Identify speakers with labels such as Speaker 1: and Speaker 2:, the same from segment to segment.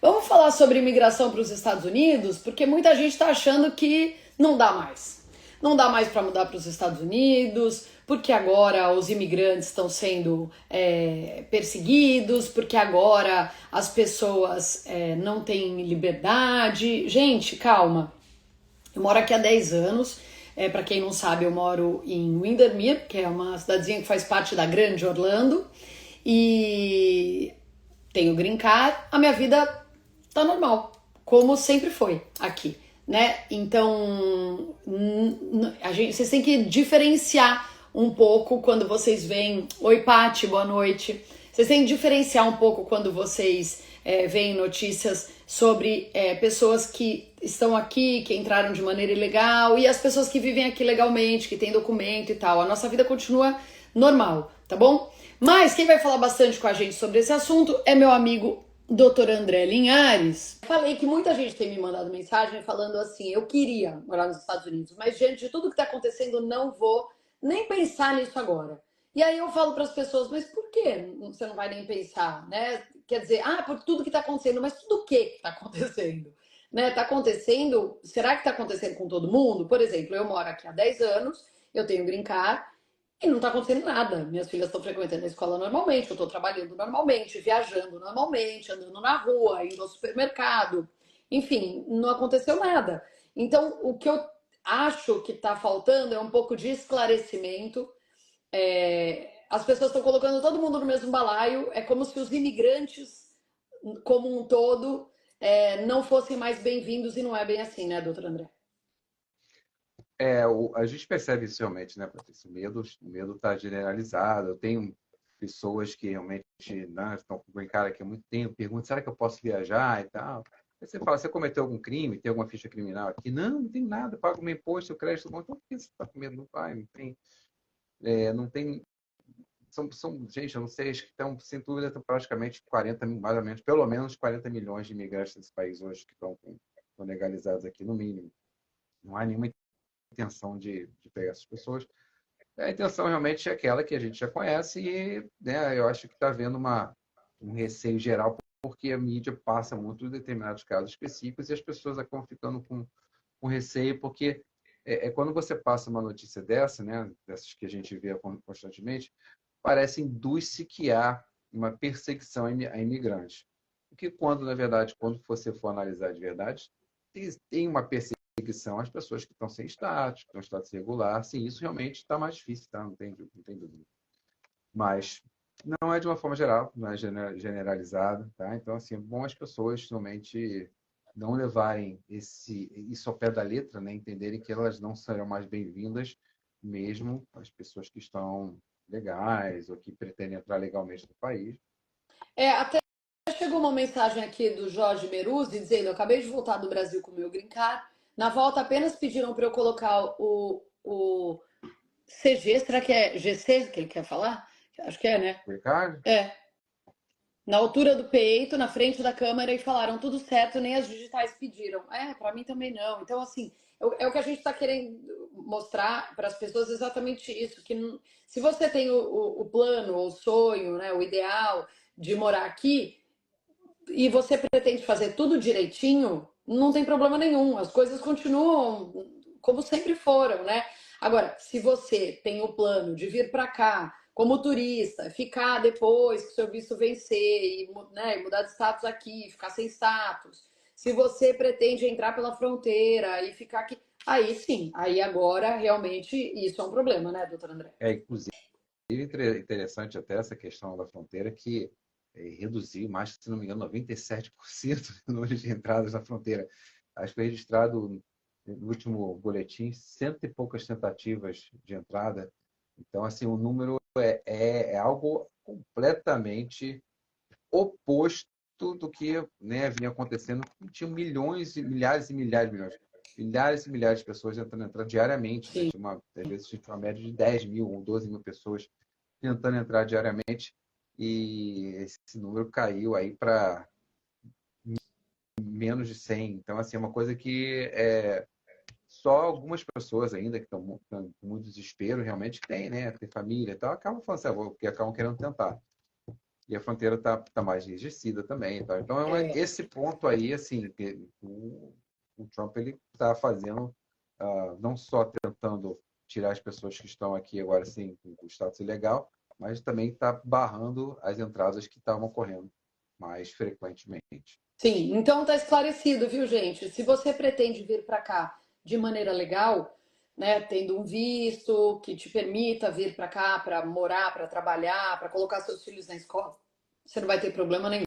Speaker 1: Vamos falar sobre imigração para os Estados Unidos, porque muita gente está achando que não dá mais. Não dá mais para mudar para os Estados Unidos, porque agora os imigrantes estão sendo perseguidos, porque agora as pessoas não têm liberdade. Gente, calma. Eu moro aqui há 10 anos. Para quem não sabe, eu moro em Windermere, que é uma cidadezinha que faz parte da Grande Orlando. E tenho green card, a minha vida tá normal, como sempre foi aqui, né? Então, vocês têm que diferenciar um pouco quando vocês veem. Oi, Pati, boa noite. Vocês têm que diferenciar um pouco quando vocês veem notícias sobre pessoas que estão aqui, que entraram de maneira ilegal, e as pessoas que vivem aqui legalmente, que têm documento e tal. A nossa vida continua normal, tá bom? Mas quem vai falar bastante com a gente sobre esse assunto é meu amigo Dr. André Linhares. Falei que muita gente tem me mandado mensagem falando assim: eu queria morar nos Estados Unidos, mas diante de tudo que está acontecendo, não vou nem pensar nisso agora. E aí eu falo para as pessoas: mas por que você não vai nem pensar, né? Quer dizer, por tudo que está acontecendo, mas tudo o que está acontecendo? Né? Tá acontecendo, será que está acontecendo com todo mundo? Por exemplo, eu moro aqui há 10 anos, eu tenho green card, e não está acontecendo nada. Minhas filhas estão frequentando a escola normalmente, eu estou trabalhando normalmente, viajando normalmente, andando na rua, indo ao supermercado. Enfim, não aconteceu nada. Então, o que eu acho que está faltando é um pouco de esclarecimento. As pessoas estão colocando todo mundo no mesmo balaio. É como se os imigrantes, como um todo, não fossem mais bem-vindos, e não é bem assim, né, doutor André?
Speaker 2: A gente percebe isso realmente, né, Patrícia? O medo está generalizado. Eu tenho pessoas que realmente, né, estão com green card aqui há muito tempo, perguntam, será que eu posso viajar e tal? Aí você fala, você cometeu algum crime? Tem alguma ficha criminal aqui? Não, não tem nada, pago meu imposto, seu crédito, bom. Então por que você está com medo? Não vai, não tem. Gente, eu não sei, acho que estão, sem dúvida, estão praticamente 40, mais ou menos, pelo menos 40 milhões de imigrantes nesse país hoje que estão legalizados aqui, no mínimo. Não há nenhuma intenção de pegar essas pessoas. A intenção realmente é aquela que a gente já conhece e, né, eu acho que está havendo um receio geral porque a mídia passa muito em determinados casos específicos e as pessoas acabam ficando com receio porque quando você passa uma notícia dessa, né, dessas que a gente vê constantemente, parece induz-se que há uma perseguição a imigrantes. Porque quando, na verdade, quando você for analisar de verdade, tem uma perseguição às pessoas que estão sem status, que estão em status irregular. Sim, isso realmente está mais difícil, tá? Não tem dúvida. Mas não é de uma forma geral, não é generalizada, tá? Então, assim, é bom as pessoas realmente não levarem isso ao pé da letra, né? Entenderem que elas não serão mais bem-vindas, mesmo as pessoas que estão legais ou que pretendem entrar legalmente no país.
Speaker 1: Até chegou uma mensagem aqui do Jorge Meruzzi dizendo: eu acabei de voltar do Brasil com o meu green card. Na volta apenas pediram para eu colocar o CG, será que é GC que ele quer falar? Acho que é, né?
Speaker 2: Ricardo?
Speaker 1: É. Na altura do peito, na frente da câmera, e falaram tudo certo, nem as digitais pediram. Para mim também não. Então, assim, é o que a gente está querendo mostrar para as pessoas exatamente isso: que se você tem o plano, o sonho, né, o ideal de morar aqui, e você pretende fazer tudo direitinho, não tem problema nenhum. As coisas continuam como sempre foram, né? Agora, se você tem o plano de vir para cá como turista, ficar depois que o seu visto vencer e, né, mudar de status aqui, ficar sem status, se você pretende entrar pela fronteira e ficar aqui, aí sim, aí agora realmente isso é um problema, né, doutor André?
Speaker 2: Inclusive, interessante até essa questão da fronteira que reduziu mais, se não me engano, 97% do número de entradas na fronteira. Acho que foi registrado no último boletim cento e poucas tentativas de entrada. Então, assim, o número é algo completamente oposto do que, né, vinha acontecendo. Tinha milhões, milhares e milhares de milhões. Milhares e milhares de pessoas tentando entrar diariamente. Né?
Speaker 1: Sim.
Speaker 2: Às vezes tinha uma média de 10 mil ou 12 mil pessoas tentando entrar diariamente. E esse número caiu aí para menos de 100. Então, assim, é uma coisa que só algumas pessoas ainda que estão com muito desespero realmente tem, né? Tem família e tal, acabam falando assim, que acabam querendo tentar. e a fronteira tá mais enrijecida também. Tá? Então, esse ponto aí, assim, que o Trump ele está fazendo, não só tentando tirar as pessoas que estão aqui agora, sim, com o status ilegal, mas também está barrando as entradas que estavam ocorrendo mais frequentemente.
Speaker 1: Sim, então tá esclarecido, viu, gente? Se você pretende vir para cá de maneira legal, né, tendo um visto que te permita vir para cá para morar, para trabalhar, para colocar seus filhos na escola, você não vai ter problema nenhum,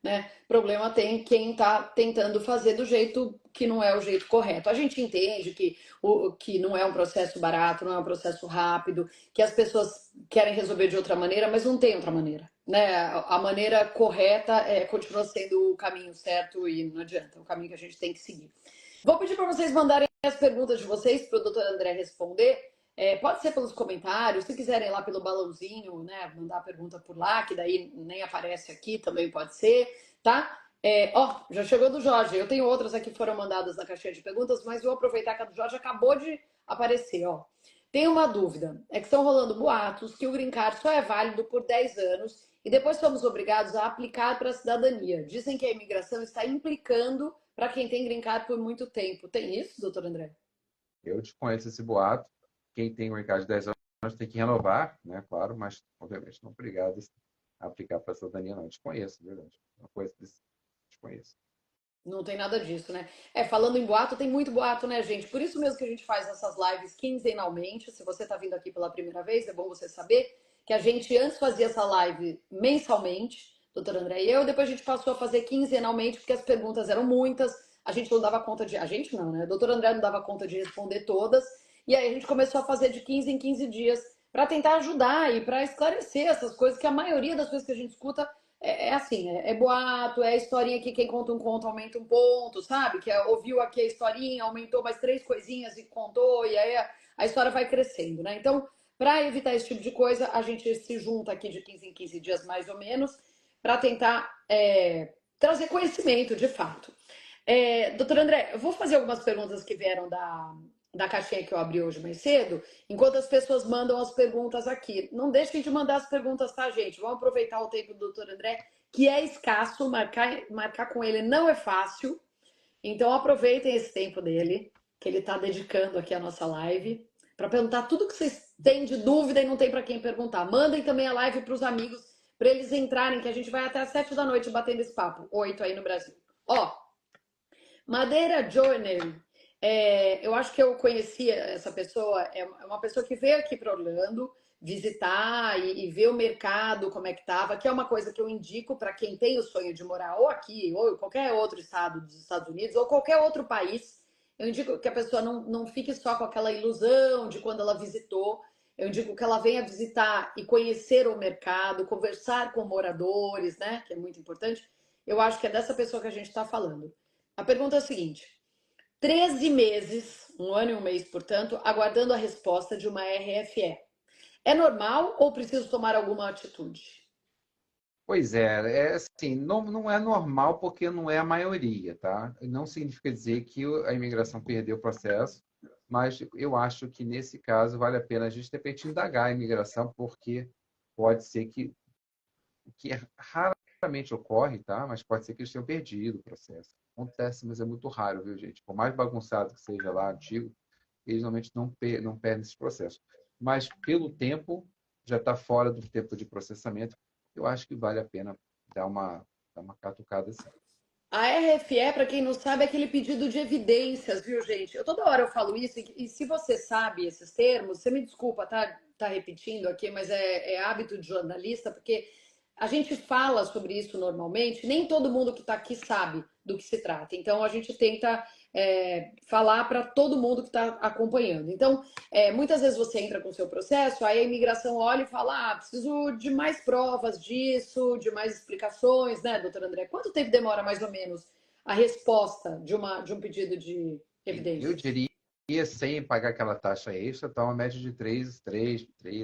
Speaker 1: né? Problema tem quem tá tentando fazer do jeito que não é o jeito correto. A gente entende que não é um processo barato, não é um processo rápido, que as pessoas querem resolver de outra maneira, mas não tem outra maneira, né? A maneira correta continua sendo o caminho certo e não adianta, é o caminho que a gente tem que seguir. Vou pedir para vocês mandarem as perguntas de vocês para o doutor André responder. Pode ser pelos comentários, se quiserem lá pelo balãozinho, né? Mandar a pergunta por lá, que daí nem aparece aqui, também pode ser, tá? Já chegou do Jorge. Eu tenho outras aqui que foram mandadas na caixinha de perguntas, mas vou aproveitar que a do Jorge acabou de aparecer, ó. Tem uma dúvida. É que estão rolando boatos que o Green Card só é válido por 10 anos e depois somos obrigados a aplicar para a cidadania. Dizem que a imigração está implicando para quem tem Green Card por muito tempo. Tem isso, doutor André?
Speaker 2: Eu desconheço esse boato. Quem tem um mercado de 10 anos tem que renovar, né? Claro, mas obviamente não obrigado a aplicar para a cidadania, não. Desconheço, de verdade. Uma coisa desse, desconheço.
Speaker 1: Não tem nada disso, né? Falando em boato, tem muito boato, né, gente? Por isso mesmo que a gente faz essas lives quinzenalmente. Se você está vindo aqui pela primeira vez, é bom você saber que a gente antes fazia essa live mensalmente, doutor André e eu, depois a gente passou a fazer quinzenalmente, porque as perguntas eram muitas, a gente não dava conta de. A gente não, né? O doutor André não dava conta de responder todas, e aí a gente começou a fazer de 15 em 15 dias para tentar ajudar e para esclarecer essas coisas, que a maioria das coisas que a gente escuta assim, boato, é historinha que quem conta um conto aumenta um ponto, sabe? Que ouviu aqui a historinha, aumentou mais 3 coisinhas e contou, e aí a história vai crescendo, né? Então, para evitar esse tipo de coisa, a gente se junta aqui de 15 em 15 dias, mais ou menos, para tentar trazer conhecimento, de fato. Doutor André, eu vou fazer algumas perguntas que vieram da caixinha que eu abri hoje mais cedo, enquanto as pessoas mandam as perguntas aqui. Não deixem de mandar as perguntas, tá, gente? Vamos aproveitar o tempo do doutor André, que é escasso, marcar com ele não é fácil. Então aproveitem esse tempo dele, que ele está dedicando aqui a nossa live, para perguntar tudo que vocês têm de dúvida e não tem para quem perguntar. Mandem também a live para os amigos, para eles entrarem, que a gente vai até às 7 da noite batendo esse papo, 8 aí no Brasil. Madeira Journey, eu acho que eu conhecia essa pessoa, é uma pessoa que veio aqui para Orlando visitar e ver o mercado, como é que estava, que é uma coisa que eu indico para quem tem o sonho de morar ou aqui, ou em qualquer outro estado dos Estados Unidos, ou qualquer outro país. Eu indico que a pessoa não fique só com aquela ilusão de quando ela visitou. Eu indico que ela venha visitar e conhecer o mercado, conversar com moradores, né? Que é muito importante. Eu acho que é dessa pessoa que a gente está falando. A pergunta é a seguinte: 13 meses, um ano e um mês, portanto, aguardando a resposta de uma RFE. É normal ou preciso tomar alguma atitude?
Speaker 2: Pois é assim, não é normal porque não é a maioria, tá? Não significa dizer que a imigração perdeu o processo, mas eu acho que nesse caso vale a pena a gente de repente indagar a imigração, porque pode ser que raramente ocorre, tá? Mas pode ser que eles tenham perdido o processo. Acontece, mas é muito raro, viu, gente? Por mais bagunçado que seja lá, antigo, eles normalmente não perdem esse processo. Mas pelo tempo, já está fora do tempo de processamento, eu acho que vale a pena dar uma catucada assim.
Speaker 1: A RFE, para quem não sabe, é aquele pedido de evidências, viu, gente? Toda hora eu falo isso, e se você sabe esses termos, você me desculpa, tá repetindo aqui, mas é hábito de jornalista, porque a gente fala sobre isso normalmente, nem todo mundo que está aqui sabe do que se trata. Então, a gente tenta falar para todo mundo que está acompanhando. Então, muitas vezes você entra com o seu processo, aí a imigração olha e fala: preciso de mais provas disso, de mais explicações, né, doutor André? Quanto tempo demora, mais ou menos, a resposta de um pedido de
Speaker 2: Eu
Speaker 1: evidências?
Speaker 2: diria, sem pagar aquela taxa extra, está uma média de 3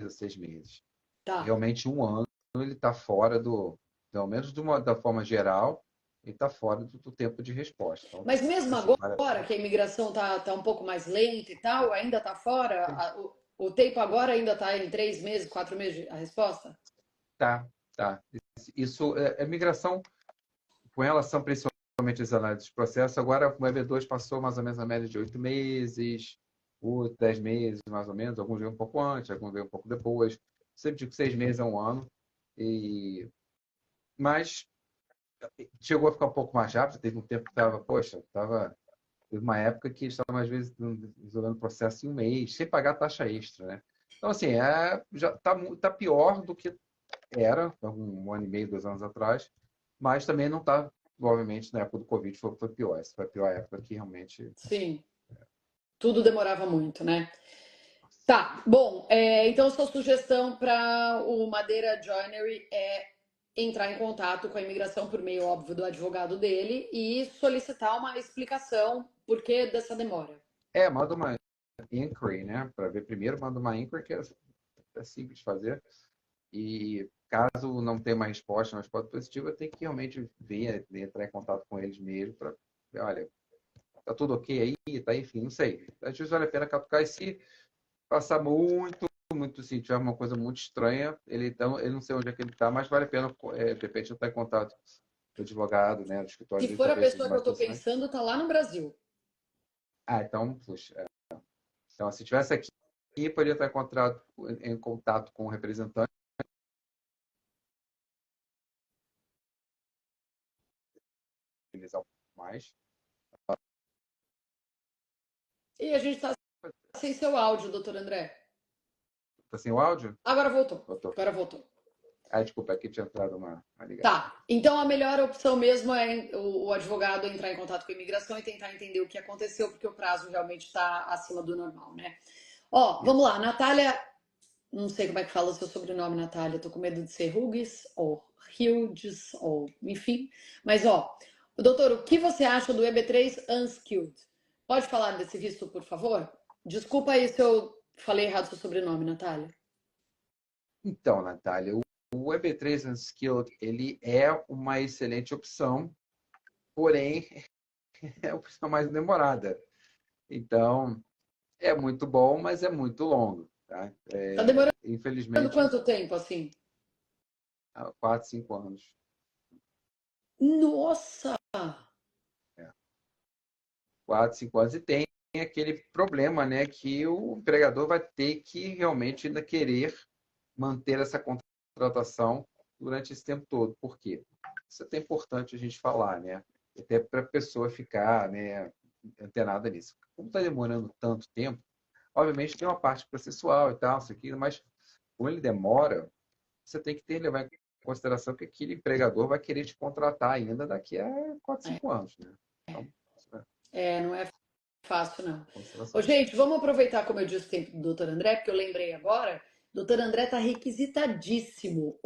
Speaker 2: a 6 meses.
Speaker 1: Tá.
Speaker 2: Realmente, um ano ele está fora pelo menos da forma geral, ele está fora do tempo de resposta. Então,
Speaker 1: Mas mesmo
Speaker 2: assim, vale a
Speaker 1: agora,
Speaker 2: pena.
Speaker 1: que a imigração tá um pouco mais lenta e tal, ainda tá fora? O tempo agora ainda tá em 3 meses, 4 meses a resposta?
Speaker 2: Tá. Tá. Isso é migração com relação principalmente às análises de processo. Agora o EB2 passou mais ou menos a média de 8 meses, 8, 10 meses, mais ou menos. Alguns veio um pouco antes, alguns veio um pouco depois. Sempre digo 6 meses a um ano. Mas chegou a ficar um pouco mais rápido. Teve um tempo que estava, poxa, teve uma época que estava, às vezes, resolvendo o processo em um mês, sem pagar taxa extra, né? Então, assim, já tá pior do que era, um ano e meio, 2 anos atrás, mas também não está, obviamente, na época do Covid foi pior. Essa foi a pior época que realmente.
Speaker 1: Sim, tudo demorava muito, né? Tá, bom, então sua sugestão para o Madeira Joinery é entrar em contato com a imigração por meio, óbvio, do advogado dele e solicitar uma explicação por que dessa demora.
Speaker 2: Manda uma inquiry, né? Para ver primeiro, manda uma inquiry, que é simples de fazer. E caso não tenha uma resposta positiva, tem que realmente ver, entrar em contato com eles mesmo para ver, olha, tá tudo ok aí, tá, enfim, não sei. Às vezes vale a pena catucar e se passar muito, se tiver uma coisa muito estranha, ele não sei onde é que ele está, mas vale a pena, de repente, entrar em contato com o advogado, né, do escritório
Speaker 1: Se
Speaker 2: dele,
Speaker 1: for a
Speaker 2: talvez seja
Speaker 1: pessoa que eu
Speaker 2: mais
Speaker 1: estou
Speaker 2: interessante.
Speaker 1: pensando, tá lá no Brasil.
Speaker 2: Então, puxa, então, se tivesse aqui, poderia estar em contato com o representante, mais.
Speaker 1: E a gente está sem seu áudio, doutor André.
Speaker 2: Tá sem o áudio?
Speaker 1: Agora voltou.
Speaker 2: Voltou.
Speaker 1: Agora voltou.
Speaker 2: Desculpa, aqui tinha entrado uma ligação.
Speaker 1: Tá. Então a melhor opção mesmo é o advogado entrar em contato com a imigração e tentar entender o que aconteceu, porque o prazo realmente está acima do normal, né? Ó, vamos
Speaker 2: Isso.
Speaker 1: lá. Natália, não sei como é que fala o seu sobrenome, Natália. Tô com medo de ser Hughes ou Hughes, ou enfim. Mas, ó, doutor, o que você acha do EB3 Unskilled? Pode falar desse visto, por favor? Desculpa aí se eu falei errado seu sobrenome, Natália.
Speaker 2: Então, Natália, o EB3 Unskilled, ele é uma excelente opção, porém, é a opção mais demorada. Então, é muito bom, mas é muito longo. Tá?
Speaker 1: Tá demorando
Speaker 2: Infelizmente,
Speaker 1: quanto tempo, assim?
Speaker 2: há 4, 5 anos.
Speaker 1: Nossa!
Speaker 2: É. 4, 5 anos. E tem aquele problema, né, que o empregador vai ter que realmente ainda querer manter essa contratação durante esse tempo todo. Por quê? Isso é até importante a gente falar, né? Até para a pessoa ficar, né, antenada nisso. Como está demorando tanto tempo, obviamente tem uma parte processual e tal, isso aqui, mas como ele demora, você tem que levar em consideração que aquele empregador vai querer te contratar ainda daqui a 4, 5 anos, né? Então, isso
Speaker 1: Não é fácil, não. Ô,
Speaker 2: consideração.
Speaker 1: gente, vamos aproveitar, como eu disse, o tempo do doutor André, porque eu lembrei agora. Doutor André tá requisitadíssimo.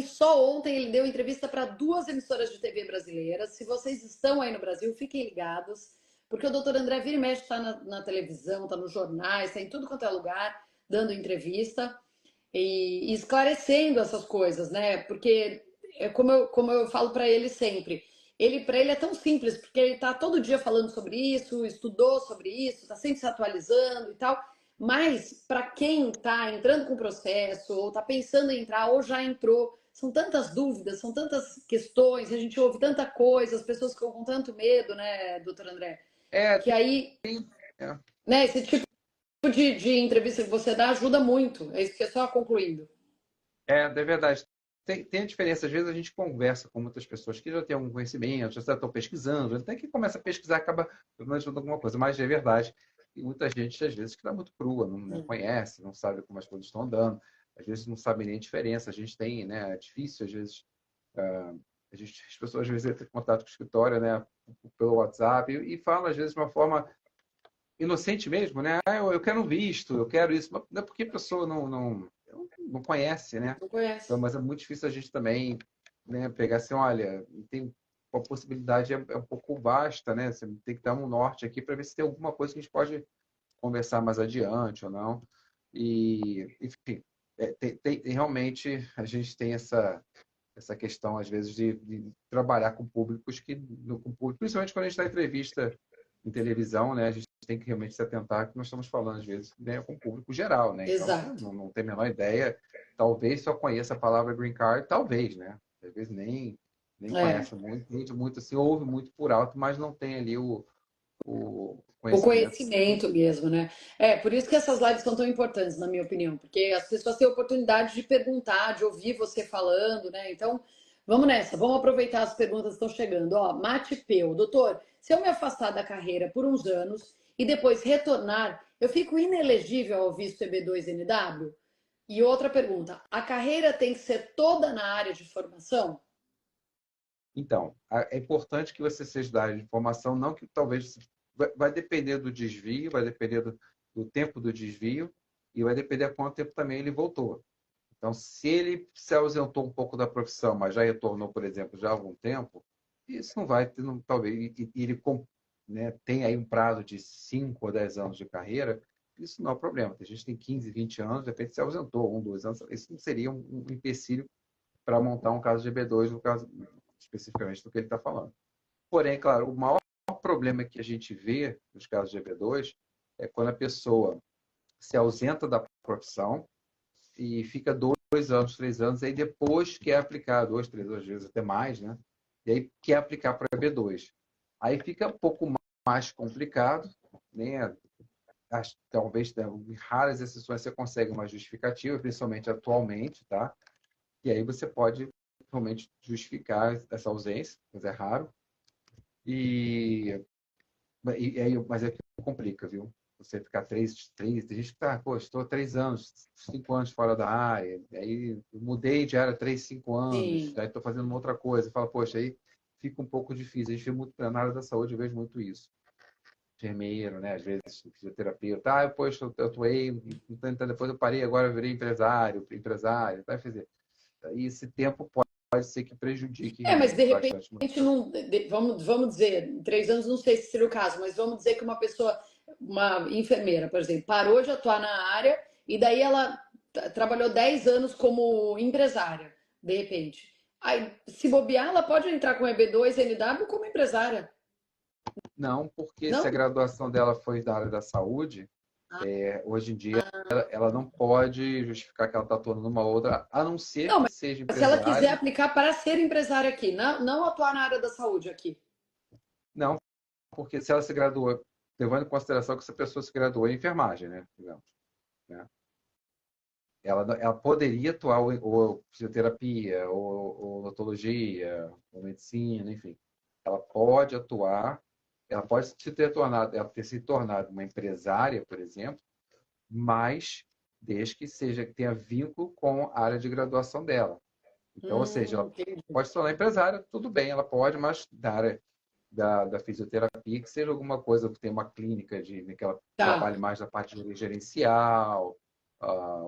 Speaker 1: Só ontem, ele deu entrevista para 2 emissoras de TV brasileiras. Se vocês estão aí no Brasil, fiquem ligados, porque o doutor André vira e mexe, está na televisão, está nos jornais, está em tudo quanto é lugar, dando entrevista e esclarecendo essas coisas, né? Porque é como eu falo para ele sempre. Para ele é tão simples, porque ele está todo dia falando sobre isso, estudou sobre isso, está sempre se atualizando e tal. Mas para quem está entrando com o processo, ou está pensando em entrar, ou já entrou, são tantas dúvidas, são tantas questões, a gente ouve tanta coisa, as pessoas ficam com tanto medo, né, doutor André?
Speaker 2: É,
Speaker 1: Que aí,
Speaker 2: é,
Speaker 1: né, esse tipo de entrevista que você dá ajuda muito. É isso que é só concluindo.
Speaker 2: é verdade. Tem a diferença, às vezes a gente conversa com muitas pessoas que já têm algum conhecimento, já estão pesquisando, até que começa a pesquisar, acaba ajudando alguma coisa, mas é verdade. E muita gente, às vezes, que está muito crua, não conhece, não sabe como as coisas estão andando, às vezes não sabe nem a diferença. A gente tem, né, é difícil, às vezes, as pessoas às vezes entram em contato com o escritório, né, pelo WhatsApp, e falam, às vezes, de uma forma inocente mesmo, né? Eu quero um visto, eu quero isso. Mas não é porque a pessoa não conhece, né?
Speaker 1: Não
Speaker 2: Então,
Speaker 1: conhece?
Speaker 2: mas é muito difícil a gente também, né, pegar assim, olha, tem a possibilidade é um pouco vasta, né? Você tem que dar um norte aqui para ver se tem alguma coisa que a gente pode conversar mais adiante ou não. E, enfim, realmente a gente tem essa questão, às vezes, de trabalhar com públicos com público, principalmente quando a gente está em entrevista em televisão, né? A gente tem que realmente se atentar que nós estamos falando, às vezes, né, com o público geral, né? Então, você
Speaker 1: Exato.
Speaker 2: não tem a menor ideia, talvez só conheça a palavra green card, talvez, né? Às vezes nem
Speaker 1: É.
Speaker 2: conhece muito assim, ouve muito por alto, mas não tem ali o
Speaker 1: O
Speaker 2: conhecimento.
Speaker 1: conhecimento mesmo, né? É, por isso que essas lives são tão importantes, na minha opinião, porque as pessoas têm a oportunidade de perguntar, de ouvir você falando, né? Então, vamos nessa, vamos aproveitar as perguntas que estão chegando. Ó, Mate Peu, doutor, se eu me afastar da carreira por uns anos e depois retornar, eu fico inelegível ao visto EB2NW? E outra pergunta, a carreira tem que ser toda na área de formação?
Speaker 2: Então, é importante que você seja da área de informação, não que talvez vai depender do desvio, vai depender do tempo do desvio e vai depender de quanto tempo também ele voltou. Então, se ele se ausentou um pouco da profissão, mas já retornou, por exemplo, já há algum tempo, isso não vai ter, talvez, e ele né, tem aí um prazo de 5 ou 10 anos de carreira, isso não é um problema. Tem gente que tem 15, 20 anos, de repente se ausentou, 2 anos, isso não seria um empecilho para montar um caso de EB2, no caso, especificamente do que ele está falando. Porém, claro, o maior problema que a gente vê nos casos de EB2 é quando a pessoa se ausenta da profissão e fica 2 anos, 3 anos, aí depois quer aplicar, 2, 3 às vezes até mais, né? E aí quer aplicar para B2. Aí fica um pouco mais complicado, né? Talvez, né, em raras exceções, você consegue uma justificativa, principalmente atualmente, tá? E aí você pode realmente justificar essa ausência, mas é raro. E, mas é que complica, viu? Você ficar tem gente que tá, pô, estou 3 anos, 5 anos fora da área, aí mudei de área 3, 5 anos,
Speaker 1: Sim.
Speaker 2: aí estou fazendo uma outra coisa, fala, poxa, aí fica um pouco difícil. A gente vê muito na área da saúde, eu vejo muito isso. Enfermeiro, né? Às vezes fisioterapeuta, poxa, eu atuei, então depois eu parei, agora eu virei empresário, vai fazer. E esse tempo pode ser que prejudique
Speaker 1: É, mas de
Speaker 2: realmente
Speaker 1: repente
Speaker 2: bastante.
Speaker 1: não. Vamos dizer, em 3 anos não sei se seria o caso, mas vamos dizer que uma pessoa, uma enfermeira, por exemplo, parou de atuar na área e daí ela trabalhou 10 anos como empresária, de repente. Aí, se bobear, ela pode entrar com EB2, NW como empresária,
Speaker 2: Não, porque se a
Speaker 1: não?
Speaker 2: graduação dela foi da área da saúde, hoje em dia ela não pode justificar que ela está atuando numa outra, a não ser
Speaker 1: Não,
Speaker 2: que
Speaker 1: mas
Speaker 2: seja
Speaker 1: se ela quiser
Speaker 2: empresária.
Speaker 1: aplicar para ser empresária aqui, não atuar na área da saúde aqui.
Speaker 2: Não, porque se ela se graduou, levando em consideração que essa pessoa se graduou em enfermagem, né? Digamos, né? Ela poderia atuar ou fisioterapia, ou odontologia, ou medicina, enfim. Ela pode atuar, ela pode ela ter se tornado uma empresária, por exemplo, mas desde que tenha vínculo com a área de graduação dela. Então, ou seja, ela
Speaker 1: Entendi.
Speaker 2: pode se tornar empresária, tudo bem, ela pode, mas da área da fisioterapia, que seja alguma coisa que tenha uma clínica né, que ela
Speaker 1: Tá.
Speaker 2: trabalhe mais na parte gerencial,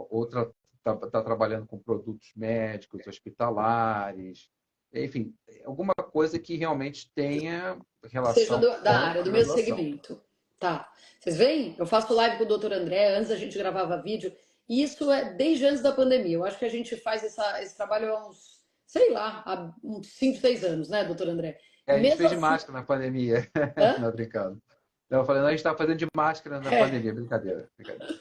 Speaker 2: outra está trabalhando com produtos médicos, hospitalares, enfim, alguma coisa que realmente tenha
Speaker 1: Seja
Speaker 2: relação
Speaker 1: da
Speaker 2: com
Speaker 1: área,
Speaker 2: a
Speaker 1: do mesmo
Speaker 2: graduação.
Speaker 1: segmento. Tá. Vocês veem? Eu faço live com o doutor André, antes a gente gravava vídeo, e isso é desde antes da pandemia. Eu acho que a gente faz esse trabalho há uns, sei lá, há uns 5, 6 anos, né, doutor André? E
Speaker 2: A gente
Speaker 1: mesmo
Speaker 2: fez de
Speaker 1: assim.
Speaker 2: máscara na pandemia,
Speaker 1: Hã?
Speaker 2: não brincando. Estava falando, a gente estava fazendo de máscara na
Speaker 1: É.
Speaker 2: pandemia, brincadeira, brincadeira.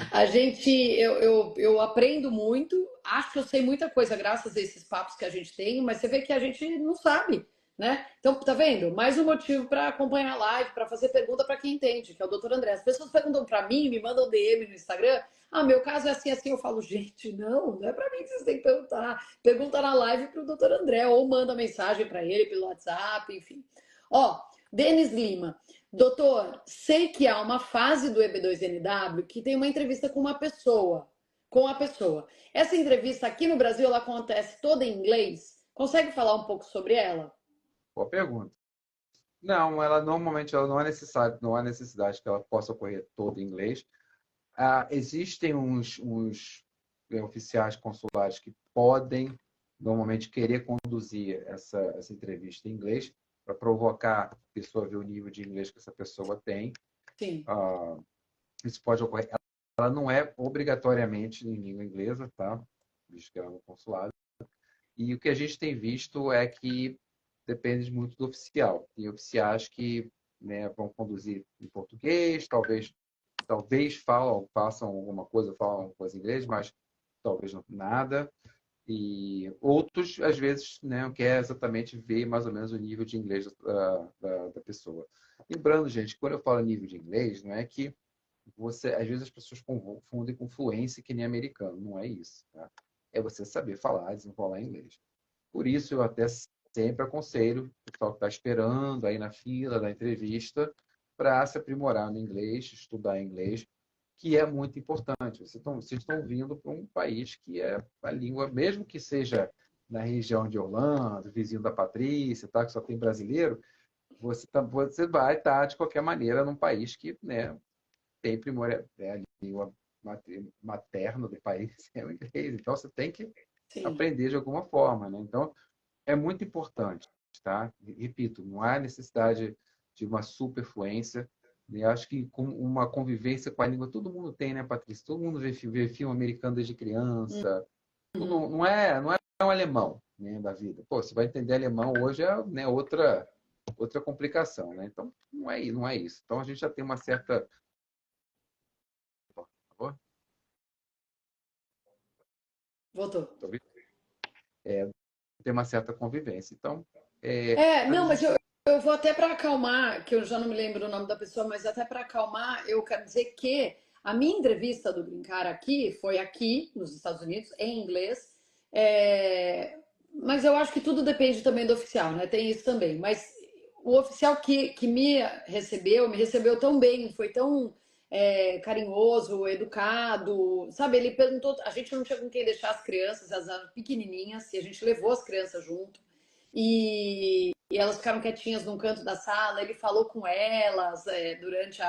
Speaker 1: A gente, eu aprendo muito, acho que eu sei muita coisa graças a esses papos que a gente tem, mas você vê que a gente não sabe, né? Então, tá vendo? Mais um motivo para acompanhar a live, para fazer pergunta para quem entende, que é o doutor André. As pessoas perguntam para mim, me mandam DM no Instagram. Ah, meu caso é assim, assim. Eu falo, gente, não é para mim que vocês têm que perguntar. Pergunta na live para o doutor André, ou manda mensagem para ele pelo WhatsApp, enfim. Ó, Denis Lima. Doutor, sei que há uma fase do EB2NW que tem uma entrevista com uma pessoa, com a pessoa. Essa entrevista aqui no Brasil ela acontece toda em inglês. Consegue falar um pouco sobre ela?
Speaker 2: Boa pergunta. Não, ela normalmente ela não há necessidade que ela possa ocorrer toda em inglês. Existem uns oficiais consulares que podem normalmente querer conduzir essa entrevista em inglês para provocar a pessoa a ver o nível de inglês que essa pessoa tem.
Speaker 1: Sim.
Speaker 2: Ah, isso pode ocorrer. Ela não é obrigatoriamente em língua inglesa, tá? Visto que ela é no consulado. E o que a gente tem visto é que depende muito do oficial. Tem oficiais que né, vão conduzir em português, talvez façam alguma coisa, falam alguma coisa em inglês, mas talvez nada. E outros, às vezes, né, quer exatamente ver mais ou menos o nível de inglês da pessoa. Lembrando, gente, quando eu falo nível de inglês, não é que às vezes as pessoas confundem com fluência que nem americano. Não é isso. Tá? É você saber falar, desenrolar inglês. Por isso, eu até sempre aconselho o pessoal que está esperando aí na fila da entrevista para se aprimorar no inglês, estudar inglês, que é muito importante. Vocês estão vindo para um país que é a língua, mesmo que seja na região de Orlando, vizinho da Patrícia, tá, que só tem brasileiro, você vai estar, de qualquer maneira, num país que, né, tem primor, a língua materna do país é o inglês. Então, você tem que
Speaker 1: Sim.
Speaker 2: aprender de alguma forma, né? Então, é muito importante, tá? Repito, não há necessidade de uma superfluência. Eu acho que com uma convivência com a língua, todo mundo tem, né, Patrícia? Todo mundo vê filme americano desde criança.
Speaker 1: Uhum.
Speaker 2: Não é um alemão, né, da vida. Pô, você vai entender alemão hoje é, né, outra complicação, né? Então, não é isso. Então, a gente já tem uma certa... Por favor?
Speaker 1: Voltou.
Speaker 2: Tá ouvindo? Tem uma certa convivência. Então,
Speaker 1: Não, mas
Speaker 2: justa...
Speaker 1: eu vou até para acalmar, que eu já não me lembro o nome da pessoa, mas até para acalmar, eu quero dizer que a minha entrevista do Brincar aqui foi aqui, nos Estados Unidos, em inglês. Mas eu acho que tudo depende também do oficial, né? Tem isso também. Mas o oficial que me recebeu tão bem, foi tão carinhoso, educado, sabe? Ele perguntou, a gente não tinha com quem deixar as crianças, elas eram pequenininhas, e a gente levou as crianças junto. E elas ficaram quietinhas num canto da sala. Ele falou com elas durante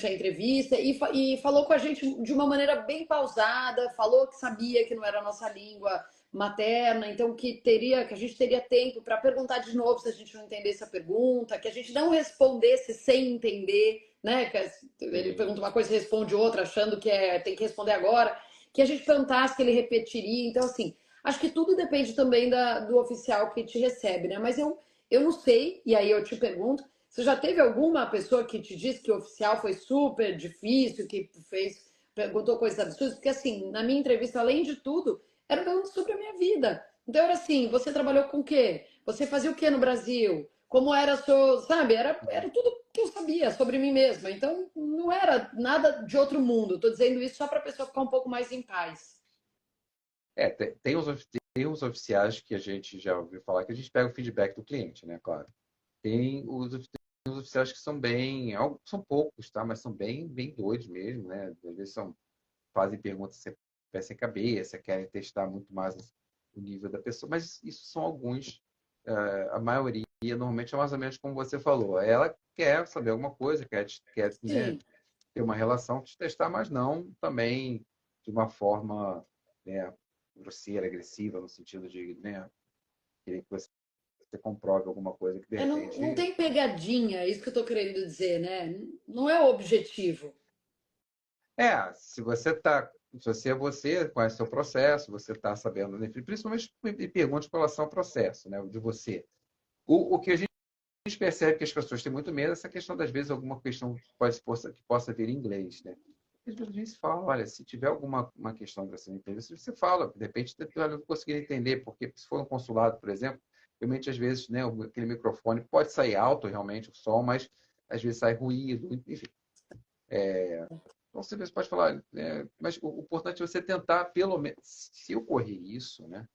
Speaker 1: a entrevista e falou com a gente de uma maneira bem pausada. Falou que sabia que não era a nossa língua materna, então que a gente teria tempo para perguntar de novo se a gente não entendesse a pergunta, que a gente não respondesse sem entender, né? Que ele pergunta uma coisa e responde outra, achando que tem que responder agora, que a gente perguntasse que ele repetiria. Então, assim, acho que tudo depende também do oficial que te recebe, né? Mas eu não sei, e aí eu te pergunto, você já teve alguma pessoa que te disse que o oficial foi super difícil, que perguntou coisas absurdas? Porque assim, na minha entrevista, além de tudo, era pergunta sobre a minha vida. Então era assim, você trabalhou com o quê? Você fazia o quê no Brasil? Como era seu, sabe? Era tudo que eu sabia sobre mim mesma. Então não era nada de outro mundo. Estou dizendo isso só para a pessoa ficar um pouco mais em paz.
Speaker 2: Tem uns oficiais que a gente já ouviu falar que a gente pega o feedback do cliente, né? Claro. Tem os oficiais que são são poucos, tá? Mas são bem doidos mesmo, né? Às vezes fazem perguntas sem pé sem cabeça, querem testar muito mais o nível da pessoa, mas isso são alguns. A maioria, normalmente, é mais ou menos como você falou. Ela quer saber alguma coisa, quer, né,
Speaker 1: Sim.
Speaker 2: ter uma relação, te testar, mas não também de uma forma, né, grosseira, agressiva, no sentido de, né, querer que você comprove alguma coisa que de
Speaker 1: Não
Speaker 2: repente.
Speaker 1: tem pegadinha, é isso que eu estou querendo dizer, né? Não é o objetivo.
Speaker 2: Se você conhece o seu processo, você está sabendo, né, principalmente em perguntas com relação ao processo, né, de você. O que a gente percebe que as pessoas têm muito medo é essa questão, das vezes, alguma questão que possa vir em inglês, né? Às vezes a gente fala, olha, se tiver alguma uma questão que você não entender, você fala, de repente, eu não conseguir entender, porque se for um consulado, por exemplo, realmente, às vezes, né, aquele microfone pode sair alto, realmente, o som, mas às vezes sai ruído, enfim. Então, você pode falar, mas o importante é você tentar, pelo menos, se ocorrer isso, né?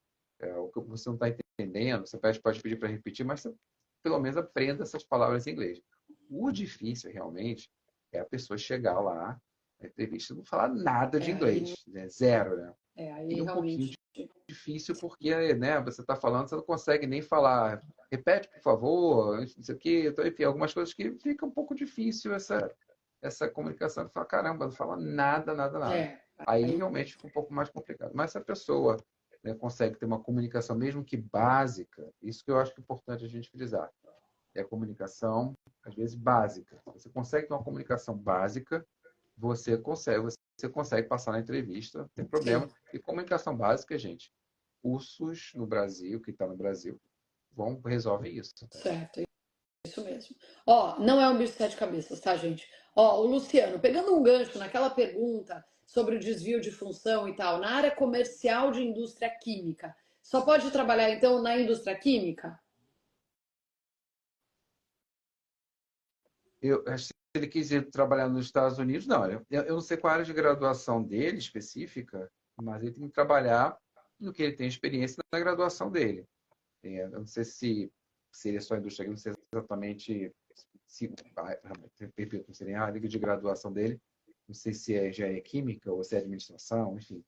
Speaker 2: O que você não está entendendo, você pode pedir para repetir, mas você pelo menos aprenda essas palavras em inglês. O difícil, realmente, é a pessoa chegar lá na entrevista e não falar nada de
Speaker 1: Aí,
Speaker 2: inglês, né? Zero, né?
Speaker 1: aí
Speaker 2: E um pouquinho
Speaker 1: realmente.
Speaker 2: difícil porque, né, você está falando, você não consegue nem falar. Repete, por favor, não sei o quê. Então, enfim, algumas coisas que fica um pouco difícil essa comunicação. Você fala, caramba, não fala nada, nada, nada.
Speaker 1: É,
Speaker 2: Aí
Speaker 1: aí,
Speaker 2: realmente fica um pouco mais complicado. Mas se a pessoa, né, consegue ter uma comunicação, mesmo que básica, isso que eu acho que é importante a gente frisar, é a comunicação, às vezes, básica. Você consegue ter uma comunicação básica, você consegue passar na entrevista, não tem problema.
Speaker 1: sim,
Speaker 2: E comunicação básica, gente, cursos no Brasil, que está no Brasil, resolvem isso. Tá?
Speaker 1: certo, é isso mesmo. Ó, não é um bicho de sete cabeças, tá, gente? Ó, o Luciano, pegando um gancho naquela pergunta sobre o desvio de função e tal, na área comercial de indústria química, só pode trabalhar então na indústria química?
Speaker 2: Se ele quiser trabalhar nos Estados Unidos, não. Eu não sei qual a área de graduação dele específica, mas ele tem que trabalhar no que ele tem experiência na graduação dele. Eu não sei se ele é só indústria, eu não sei exatamente repito, não sei nem a área de graduação dele, não sei se já é química ou se é administração, enfim.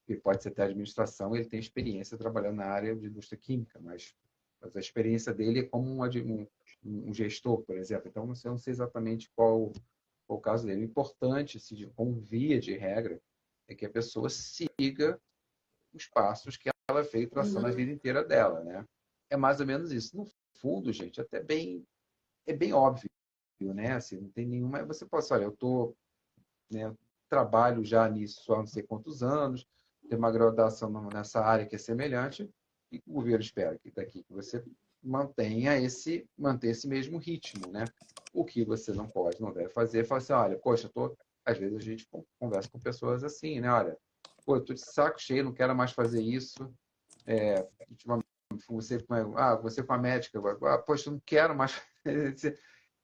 Speaker 2: E pode ser até administração, ele tem experiência trabalhando na área de indústria química, mas a experiência dele é como um gestor, por exemplo. Então, eu não sei exatamente qual o caso dele. O importante, assim, como via de regra, é que a pessoa siga os passos que ela fez traçando a
Speaker 1: Uhum.
Speaker 2: vida inteira dela, né? É mais ou menos isso. No fundo, gente, é bem óbvio, né? Assim, não tem nenhuma. Você pode, olha, né, trabalho já nisso há não sei quantos anos, tenho uma graduação nessa área que é semelhante, e o governo espera que daqui que você manter esse mesmo ritmo, né? O que você não pode, não deve fazer, é falar assim, olha, poxa, às vezes a gente conversa com pessoas assim, né? Olha, pô, eu tô de saco cheio, não quero mais fazer isso. Ultimamente, você com a médica, poxa, eu não quero mais.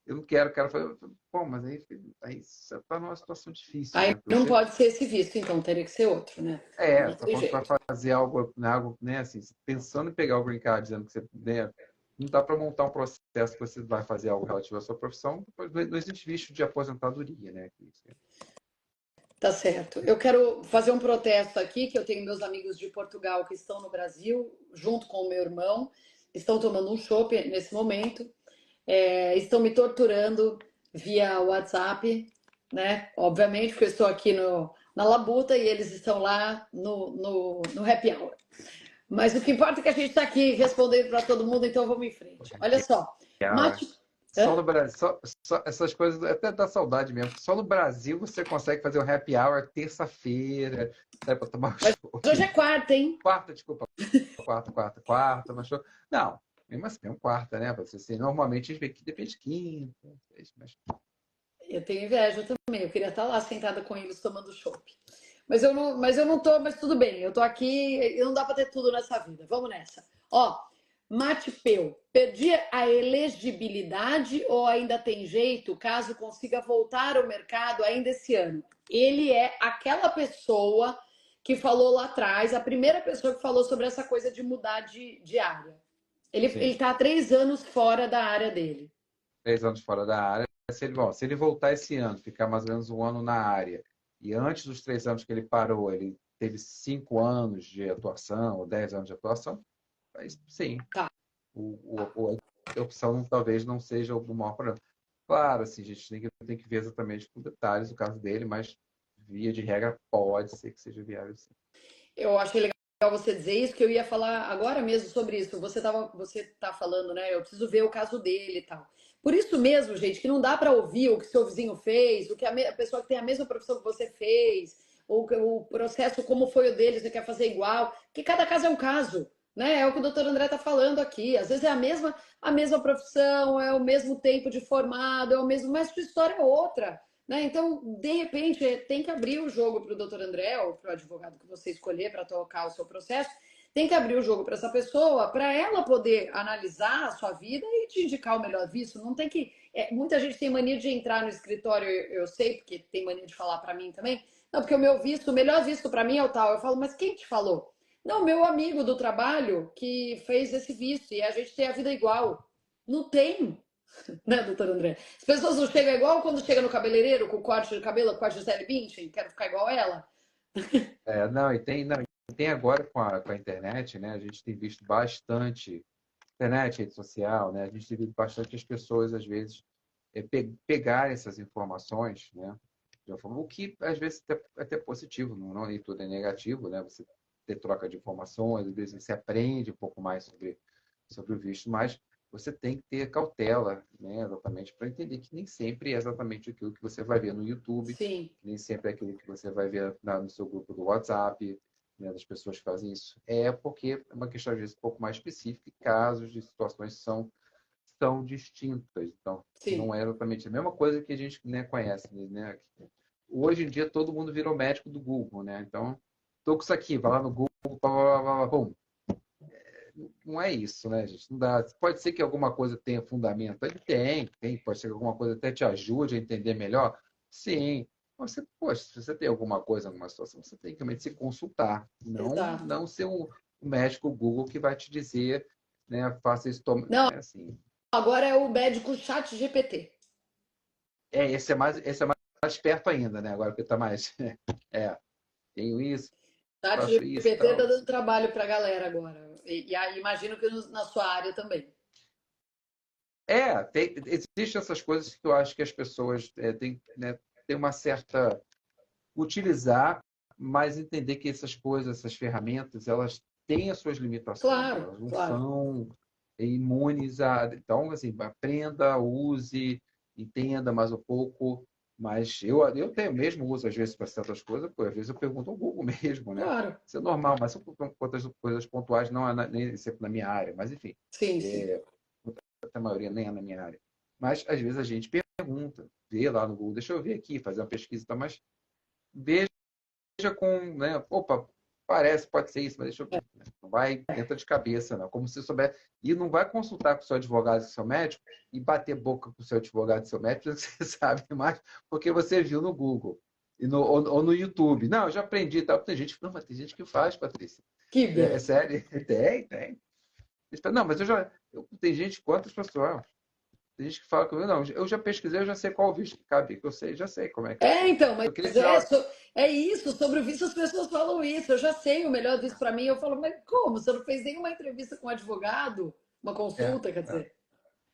Speaker 2: Eu não quero fazer. Bom, mas aí você está numa situação difícil,
Speaker 1: Aí
Speaker 2: né?
Speaker 1: não
Speaker 2: Você
Speaker 1: pode ser esse visto, então teria que ser outro, né? Não
Speaker 2: está
Speaker 1: tem
Speaker 2: falando que vai
Speaker 1: jeito.
Speaker 2: fazer algo, né, assim, pensando em pegar o green card, dizendo que você, né, não dá para montar um processo que você vai fazer algo relativo à sua profissão, não existe visto de aposentadoria, né?
Speaker 1: Tá certo. Eu quero fazer um protesto aqui, que eu tenho meus amigos de Portugal que estão no Brasil, junto com o meu irmão, estão tomando um chopp nesse momento, estão me torturando via WhatsApp, né? Obviamente, porque eu estou aqui na Labuta e eles estão lá no Happy Hour. Mas o que importa é que a gente está aqui respondendo para todo mundo, então vamos em frente. Olha
Speaker 2: Happy
Speaker 1: só,
Speaker 2: hour.
Speaker 1: mate.
Speaker 2: Só
Speaker 1: Hã?
Speaker 2: no Brasil, essas coisas até dá saudade mesmo. Só no Brasil você consegue fazer um happy hour terça-feira, sai para tomar um
Speaker 1: Mas hoje
Speaker 2: chopp.
Speaker 1: é quarta, hein?
Speaker 2: Quarta, desculpa, quarta, mas não, mesmo assim, mesmo quarta, né? Você, assim, normalmente depende de quinta,
Speaker 1: Eu tenho inveja também. Eu queria estar lá sentada com eles tomando chopp. Mas eu não tô, mas tudo bem. Eu tô aqui e não dá para ter tudo nessa vida. Vamos nessa. Ó, Matipeu, perdi a elegibilidade ou ainda tem jeito caso consiga voltar ao mercado ainda esse ano? Ele é aquela pessoa que falou lá atrás, a primeira pessoa que falou sobre essa coisa de mudar de área. Ele
Speaker 2: sim,
Speaker 1: tá há 3 anos fora da área dele.
Speaker 2: 3 anos fora da área. Se ele voltar esse ano, ficar mais ou menos um ano na área, e antes dos 3 anos que ele parou, ele teve 5 anos de atuação, ou 10 anos de atuação, aí sim,
Speaker 1: Tá.
Speaker 2: a opção talvez não seja o maior problema. Claro, assim, a gente tem que ver exatamente com detalhes o caso dele, mas via de regra pode ser que seja viável, sim.
Speaker 1: Eu achei legal você dizer isso, que eu ia falar agora mesmo sobre isso. Você tá falando, né? Eu preciso ver o caso dele e tal. Por isso mesmo, gente, que não dá para ouvir o que seu vizinho fez, o que a pessoa que tem a mesma profissão que você fez, ou o processo como foi o dele, você quer fazer igual, que cada caso é um caso, né? É o que o doutor André tá falando aqui. Às vezes é a mesma profissão, é o mesmo tempo de formado, é o mesmo, mas sua história é outra. Né? Então, de repente, tem que abrir o jogo para o doutor André ou para o advogado que você escolher para tocar o seu processo. Tem que abrir o jogo para essa pessoa, para ela poder analisar a sua vida e te indicar o melhor visto. Não tem que. Muita gente tem mania de entrar no escritório, eu sei, porque tem mania de falar para mim também. Não, porque o meu visto, o melhor visto para mim é o tal. Eu falo, mas quem te falou? Não, meu amigo do trabalho que fez esse visto e a gente tem a vida igual. Não tem, né, doutor André? As pessoas não chegam igual quando chega no cabeleireiro com corte de cabelo, corte de Gisele Bündchen, quero ficar igual ela.
Speaker 2: Não, e tem agora com a internet, né? A gente tem visto bastante internet, rede social, né? A gente tem visto bastante as pessoas, às vezes, pegarem essas informações, né? De uma forma, o que às vezes é até positivo, não nem tudo é negativo, né? Você ter troca de informações, às vezes você aprende um pouco mais sobre o visto, mas você tem que ter cautela, né? Exatamente, para entender que nem sempre é exatamente aquilo que você vai ver no YouTube,
Speaker 1: Sim.
Speaker 2: que nem sempre é aquilo que você vai ver no seu grupo do WhatsApp, né, das pessoas que fazem isso. É porque é uma questão, às vezes, um pouco mais específica, e casos de situações são distintas. Então,
Speaker 1: Sim.
Speaker 2: não é exatamente a mesma coisa que a gente, né, conhece, né? Hoje em dia todo mundo virou médico do Google, né? Então, tô com isso aqui, vai lá no Google, blá, blá, blá, blá, bom, não é isso, né, gente? Não dá. Pode ser que alguma coisa tenha fundamento. Ele tem. Pode ser que alguma coisa até te ajude a entender melhor. Sim. Mas você, poxa, se você tem alguma coisa, alguma situação, você tem que realmente se consultar. Não,
Speaker 1: Exato.
Speaker 2: não ser o médico Google que vai te dizer, né, faça isso, tome.
Speaker 1: Não,
Speaker 2: É assim.
Speaker 1: agora é o médico chat GPT.
Speaker 2: Esse é mais perto ainda, né? Agora que tá mais. É, tenho isso,
Speaker 1: Chat
Speaker 2: faço isso e
Speaker 1: GPT tá
Speaker 2: tal.
Speaker 1: dando trabalho pra galera agora. E aí imagino que na sua área também.
Speaker 2: Existem essas coisas que eu acho que as pessoas têm, né, têm uma certa utilizar, mas entender que essas coisas, essas ferramentas, elas têm as suas limitações,
Speaker 1: Claro,
Speaker 2: elas não
Speaker 1: claro.
Speaker 2: são imunes a. Então, assim, aprenda, use, entenda mais um pouco. Mas eu tenho mesmo uso, às vezes, para certas coisas, pô, às vezes eu pergunto ao Google mesmo, né?
Speaker 1: Claro.
Speaker 2: Isso é normal, mas são outras coisas pontuais, não é nem sempre na minha área, mas enfim,
Speaker 1: Sim, sim.
Speaker 2: é, a maioria nem é na minha área. Mas às vezes a gente pergunta, vê lá no Google, deixa eu ver aqui, fazer uma pesquisa, tá? Mas veja com, né? Opa, parece, pode ser isso, mas deixa eu ver. Né? Não vai, entra de cabeça, não. Como se souber. E não vai consultar com o seu advogado e seu médico e bater boca com o seu advogado e seu médico, você sabe mais, porque você viu no Google. Ou no YouTube. Não, eu já aprendi e tal. Tem gente que faz, Patrícia. É
Speaker 1: Kibia.
Speaker 2: sério? Tem. Não, mas tem gente, quantas pessoas? Tem gente que fala comigo, não, eu já pesquisei, eu já sei qual visto que cabe, que eu sei, já sei como é que
Speaker 1: É,
Speaker 2: assim.
Speaker 1: então, mas
Speaker 2: Eu queria
Speaker 1: é,
Speaker 2: tirar.
Speaker 1: é isso, sobre o visto as pessoas falam isso, eu já sei o melhor disso para mim, eu falo, mas como? Você não fez nenhuma entrevista com um advogado? Uma
Speaker 2: É,
Speaker 1: consulta, quer
Speaker 2: é.
Speaker 1: dizer?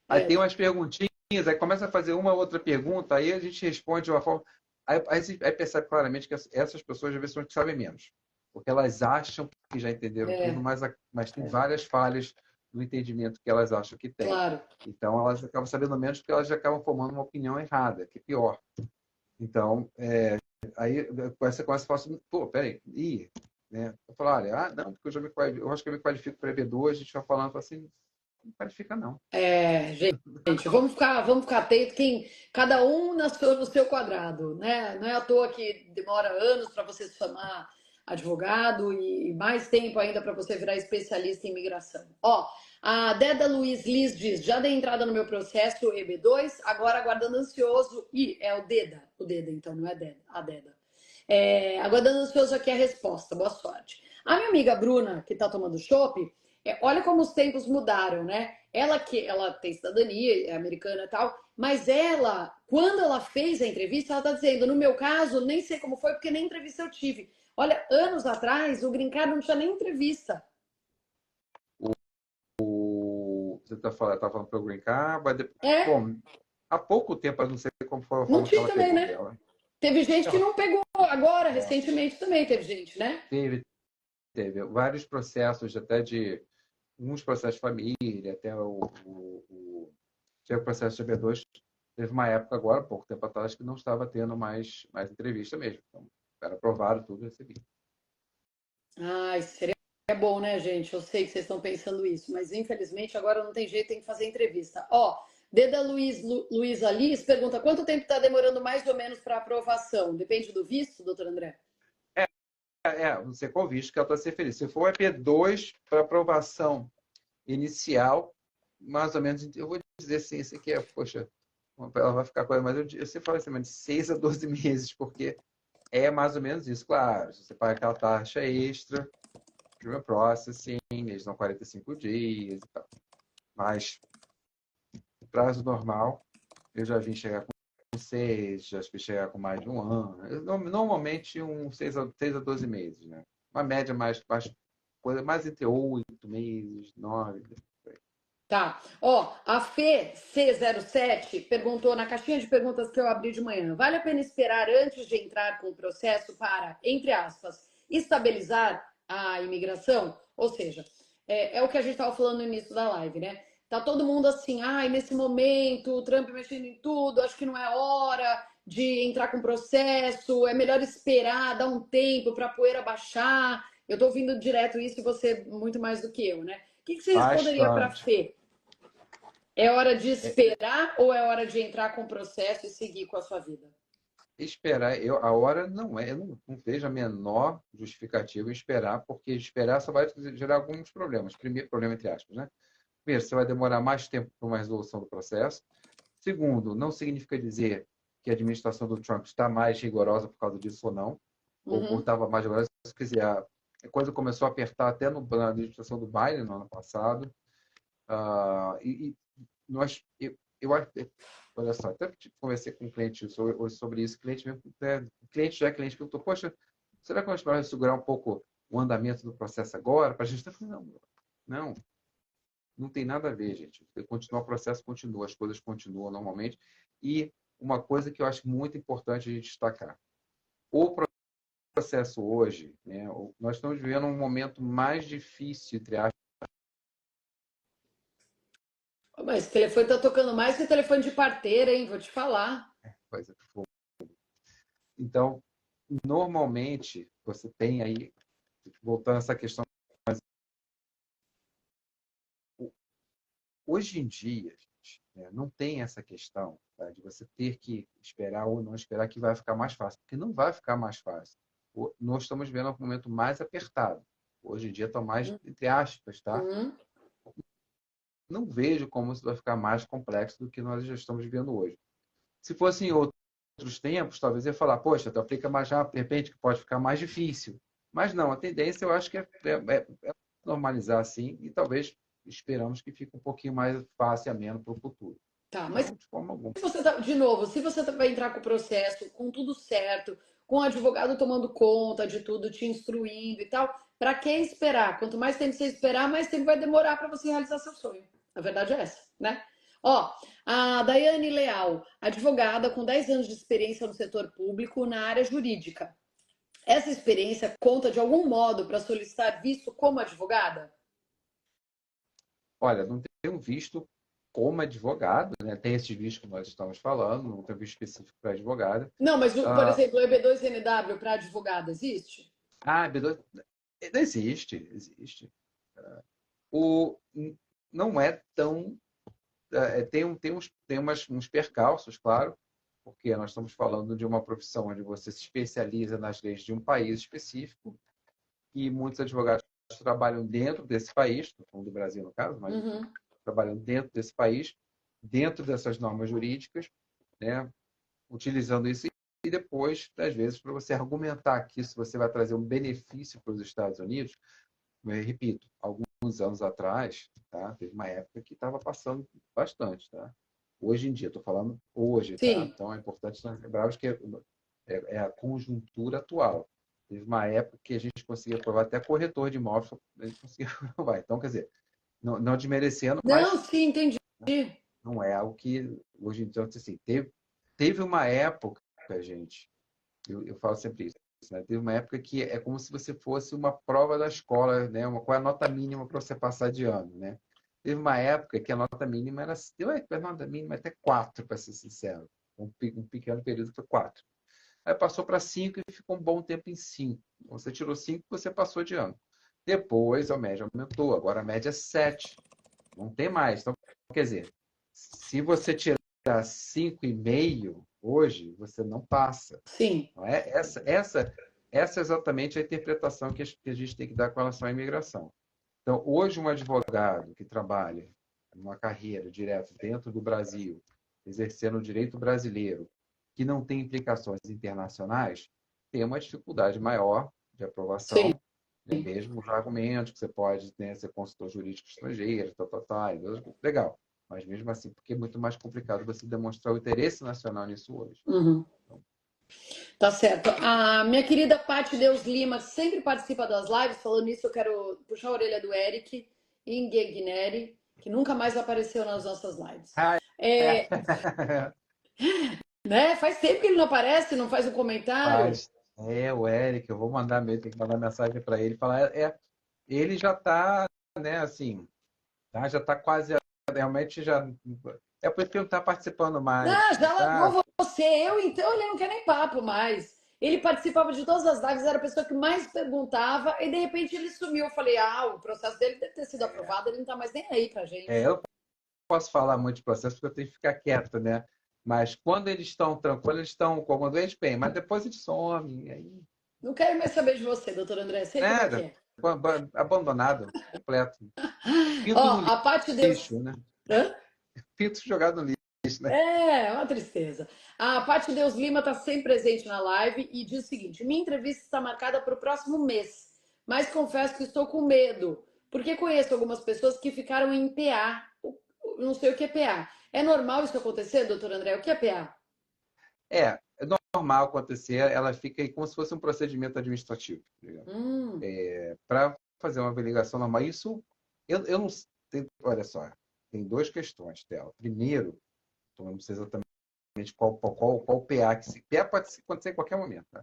Speaker 2: Aí
Speaker 1: É,
Speaker 2: tem umas perguntinhas, aí começa a fazer uma outra pergunta, aí a gente responde de uma forma. Aí percebe claramente que essas pessoas às vezes são as que sabem menos. Porque elas acham que já entenderam tudo,
Speaker 1: é,
Speaker 2: mas tem várias falhas no entendimento que elas acham que tem.
Speaker 1: claro.
Speaker 2: Então elas acabam sabendo menos porque elas já acabam formando uma opinião errada, que é pior. Então, aí você começa a falar assim, pô, peraí, né? Eu falo, olha, não, porque eu acho que eu me qualifico para EB2, a gente vai falando, fala assim, não qualifica não.
Speaker 1: É, gente, vamos ficar atento, cada um no seu quadrado, né? Não é à toa que demora anos para você se chamar advogado e mais tempo ainda para você virar especialista em imigração. Ó, a Deda Luiz Liz diz: já dei entrada no meu processo EB2, agora aguardando ansioso. Ih, é o Deda, então, não é Deda, a Deda. Aguardando ansioso aqui a resposta. Boa sorte. A minha amiga Bruna, que está tomando chopp, olha como os tempos mudaram, né? Ela tem cidadania, é americana e tal, mas ela, quando ela fez a entrevista, ela está dizendo: no meu caso, nem sei como foi, porque nem entrevista eu tive. Olha, anos atrás, o Green Card não tinha nem entrevista.
Speaker 2: Você tá falando para o Green Card, mas
Speaker 1: É,
Speaker 2: bom, há pouco tempo, eu não sei como foi a
Speaker 1: não
Speaker 2: forma que
Speaker 1: tinha
Speaker 2: ela
Speaker 1: também,
Speaker 2: pegou
Speaker 1: né?
Speaker 2: dela.
Speaker 1: Teve gente que
Speaker 2: Ela
Speaker 1: não pegou agora,
Speaker 2: é,
Speaker 1: recentemente também teve gente, né?
Speaker 2: teve vários processos, até de uns processos de família, até teve o processo de EB2. Teve uma época agora, pouco tempo atrás, que não estava tendo mais entrevista mesmo. Então, era aprovado tudo, recebi.
Speaker 1: Ai, seria bom, né, gente? Eu sei que vocês estão pensando isso, mas infelizmente agora não tem jeito, tem que fazer entrevista. Ó, Deda Luiza Liz pergunta: quanto tempo está demorando mais ou menos para aprovação? Depende do visto, doutor André?
Speaker 2: Não sei qual visto que ela está se referindo. Se for o EP2 para aprovação inicial, mais ou menos, eu vou dizer assim, esse aqui poxa, ela vai ficar com ela, mas eu sempre falo assim, de 6 a 12 meses, porque é mais ou menos isso. Claro, se você paga aquela taxa extra, Premium Processing, eles dão 45 dias e tal. Mas, no prazo normal, eu já vim chegar com 6, já vi chegar com mais de um ano. Normalmente, 6 a 12 meses, né? Uma média mais entre 8 meses, 9.
Speaker 1: Tá. Ó, a Fê C07 perguntou na caixinha de perguntas que eu abri de manhã: vale a pena esperar antes de entrar com o processo para, entre aspas, estabilizar a imigração? Ou seja, é o que a gente estava falando no início da live, né? Tá todo mundo assim, ai, nesse momento, o Trump mexendo em tudo, acho que não é hora de entrar com o processo, é melhor esperar, dar um tempo para a poeira baixar. Eu tô ouvindo direto isso e você muito mais do que eu, né? O que você responderia para a
Speaker 2: Bastante.
Speaker 1: Fê? É hora de
Speaker 2: É,
Speaker 1: esperar ou é hora de entrar com o processo e seguir com a sua vida?
Speaker 2: esperar, a hora não é, eu não vejo a menor justificativa em esperar, porque esperar só vai gerar alguns problemas. Primeiro, problema entre aspas, né? Primeiro, você vai demorar mais tempo para uma resolução do processo. Segundo, não significa dizer que a administração do Trump está mais rigorosa por causa disso ou não, ou
Speaker 1: Uhum.
Speaker 2: estava mais rigorosa. Quer dizer, a coisa começou a apertar até na administração do Biden no ano passado. E nós, eu acho, olha só, até conversei com um cliente hoje sobre isso, cliente mesmo, né, cliente já é cliente perguntou, poxa, será que nós vamos segurar um pouco o andamento do processo agora? Para a gente, não, não tem nada a ver, gente. Continuar o processo continua, as coisas continuam normalmente. E uma coisa que eu acho muito importante a gente destacar, o processo hoje, né, nós estamos vivendo um momento mais difícil, entre aspas,
Speaker 1: Mas esse telefone tá tocando mais que telefone de parteira, hein? Vou te falar.
Speaker 2: então, normalmente, você tem aí, voltando a essa questão, hoje em dia, gente, né, não tem essa questão, tá, de você ter que esperar ou não esperar que vai ficar mais fácil, porque não vai ficar mais fácil. Nós estamos vendo um momento mais apertado. Hoje em dia está mais, entre aspas, tá?
Speaker 1: Uhum.
Speaker 2: Não vejo como isso vai ficar mais complexo do que nós já estamos vivendo hoje. Se fosse em outros tempos, talvez eu ia falar, poxa, tu aplica mais rápido, de repente que pode ficar mais difícil. Mas não, a tendência eu acho que é normalizar assim e talvez esperamos que fique um pouquinho mais fácil e ameno para o futuro.
Speaker 1: Tá, mas
Speaker 2: Não, de forma alguma.
Speaker 1: se você tá, de novo, se você vai entrar com o processo, com tudo certo, com o advogado tomando conta de tudo, te instruindo e tal, para que esperar? Quanto mais tempo você esperar, mais tempo vai demorar para você realizar seu sonho. A verdade é essa, né? Ó, a Daiane Leal, advogada com 10 anos de experiência no setor público na área jurídica. Essa experiência conta de algum modo para solicitar visto como advogada?
Speaker 2: Olha, não tenho visto como advogado, né? Tem esses vistos que nós estamos falando, não tenho visto específico para advogado.
Speaker 1: Não, mas, por
Speaker 2: Ah,
Speaker 1: exemplo, o EB2NW para advogada existe?
Speaker 2: B2, existe, existe. O, não é tão. Tem uns percalços, claro, porque nós estamos falando de uma profissão onde você se especializa nas leis de um país específico e muitos advogados trabalham dentro desse país, estou falando do Brasil no caso, mas enfim,
Speaker 1: Uhum.
Speaker 2: trabalham dentro desse país, dentro dessas normas jurídicas, né, utilizando isso e depois, às vezes, para você argumentar que isso você vai trazer um benefício para os Estados Unidos, repito, alguns anos atrás, tá, teve uma época que estava passando bastante, tá? Hoje em dia, estou falando hoje, tá?
Speaker 1: Sim.
Speaker 2: Então é importante nós lembrarmos que é a conjuntura atual. Teve uma época que a gente conseguia provar até corretor de imóveis, a gente conseguia provar. Então, quer dizer, não desmerecendo,
Speaker 1: Não,
Speaker 2: mas
Speaker 1: sim, entendi.
Speaker 2: não é algo que hoje em dia, assim, teve uma época, gente, eu falo sempre isso, né? Teve uma época que é como se você fosse uma prova da escola, né? Qual é a nota mínima para você passar de ano, né? Teve uma época que a nota mínima era, a nota mínima até 4, para ser sincero. Um pequeno período foi 4. Aí passou para 5 e ficou um bom tempo em 5. Você tirou 5, você passou de ano. Depois a média aumentou, agora a média é 7. Não tem mais. Então, quer dizer, se você tirar 5,5 hoje, você não passa.
Speaker 1: Sim,
Speaker 2: Não é? Essa é exatamente a interpretação que a gente tem que dar com relação à imigração. Então, hoje, um advogado que trabalha numa carreira direto dentro do Brasil, exercendo o direito brasileiro, que não tem implicações internacionais, tem uma dificuldade maior de
Speaker 1: sim.
Speaker 2: aprovação, né? Mesmo os argumentos que você pode, né, ser consultor jurídico estrangeiro, legal. Mas mesmo assim, porque é muito mais complicado você demonstrar o interesse nacional nisso hoje.
Speaker 1: Uhum.
Speaker 2: Então,
Speaker 1: Tá certo. A minha querida Paty Deus Lima sempre participa das lives. Falando nisso, eu quero puxar a orelha do Eric Ingegneri, que nunca mais apareceu nas nossas lives.
Speaker 2: ah,
Speaker 1: É,
Speaker 2: é.
Speaker 1: né? Faz tempo que ele não aparece, não faz um comentário.
Speaker 2: Mas o Eric, eu vou mandar mesmo, tem que mandar mensagem para ele, falar, ele já está, né, assim, tá, já está quase, realmente já, é por isso que ele não está participando mais,
Speaker 1: Ah, já
Speaker 2: tá?
Speaker 1: largou você. Eu, então, ele não quer nem papo mais. Ele participava de todas as lives, era a pessoa que mais perguntava, e de repente ele sumiu. Eu falei, o processo dele deve ter sido aprovado, ele não tá mais nem aí pra gente.
Speaker 2: Eu posso falar muito de processo porque eu tenho que ficar quieto, né? Mas quando eles estão tranquilos, eles estão com alguma doença, bem, mas depois eles somem, aí,
Speaker 1: Não quero mais saber de você, doutor André. Sei como é que
Speaker 2: nada,
Speaker 1: é.
Speaker 2: abandonado, completo.
Speaker 1: Ó,
Speaker 2: Pinto no
Speaker 1: a Paty Deus.
Speaker 2: lixo, né?
Speaker 1: Hã?
Speaker 2: Pinto jogado no lixo, né?
Speaker 1: É uma tristeza. A Paty Deus Lima está sempre presente na live e diz o seguinte: minha entrevista está marcada para o próximo mês, mas confesso que estou com medo, porque conheço algumas pessoas que ficaram em PA. Não sei o que é PA. É normal isso acontecer, doutor André? O que é PA?
Speaker 2: É normal acontecer, ela fica aí como se fosse um procedimento administrativo,
Speaker 1: Hum,
Speaker 2: para fazer uma averiguação normal. Isso, eu não sei, olha só, tem duas questões dela. Primeiro, então, eu não sei exatamente qual PA que se. PA pode acontecer em qualquer momento, tá?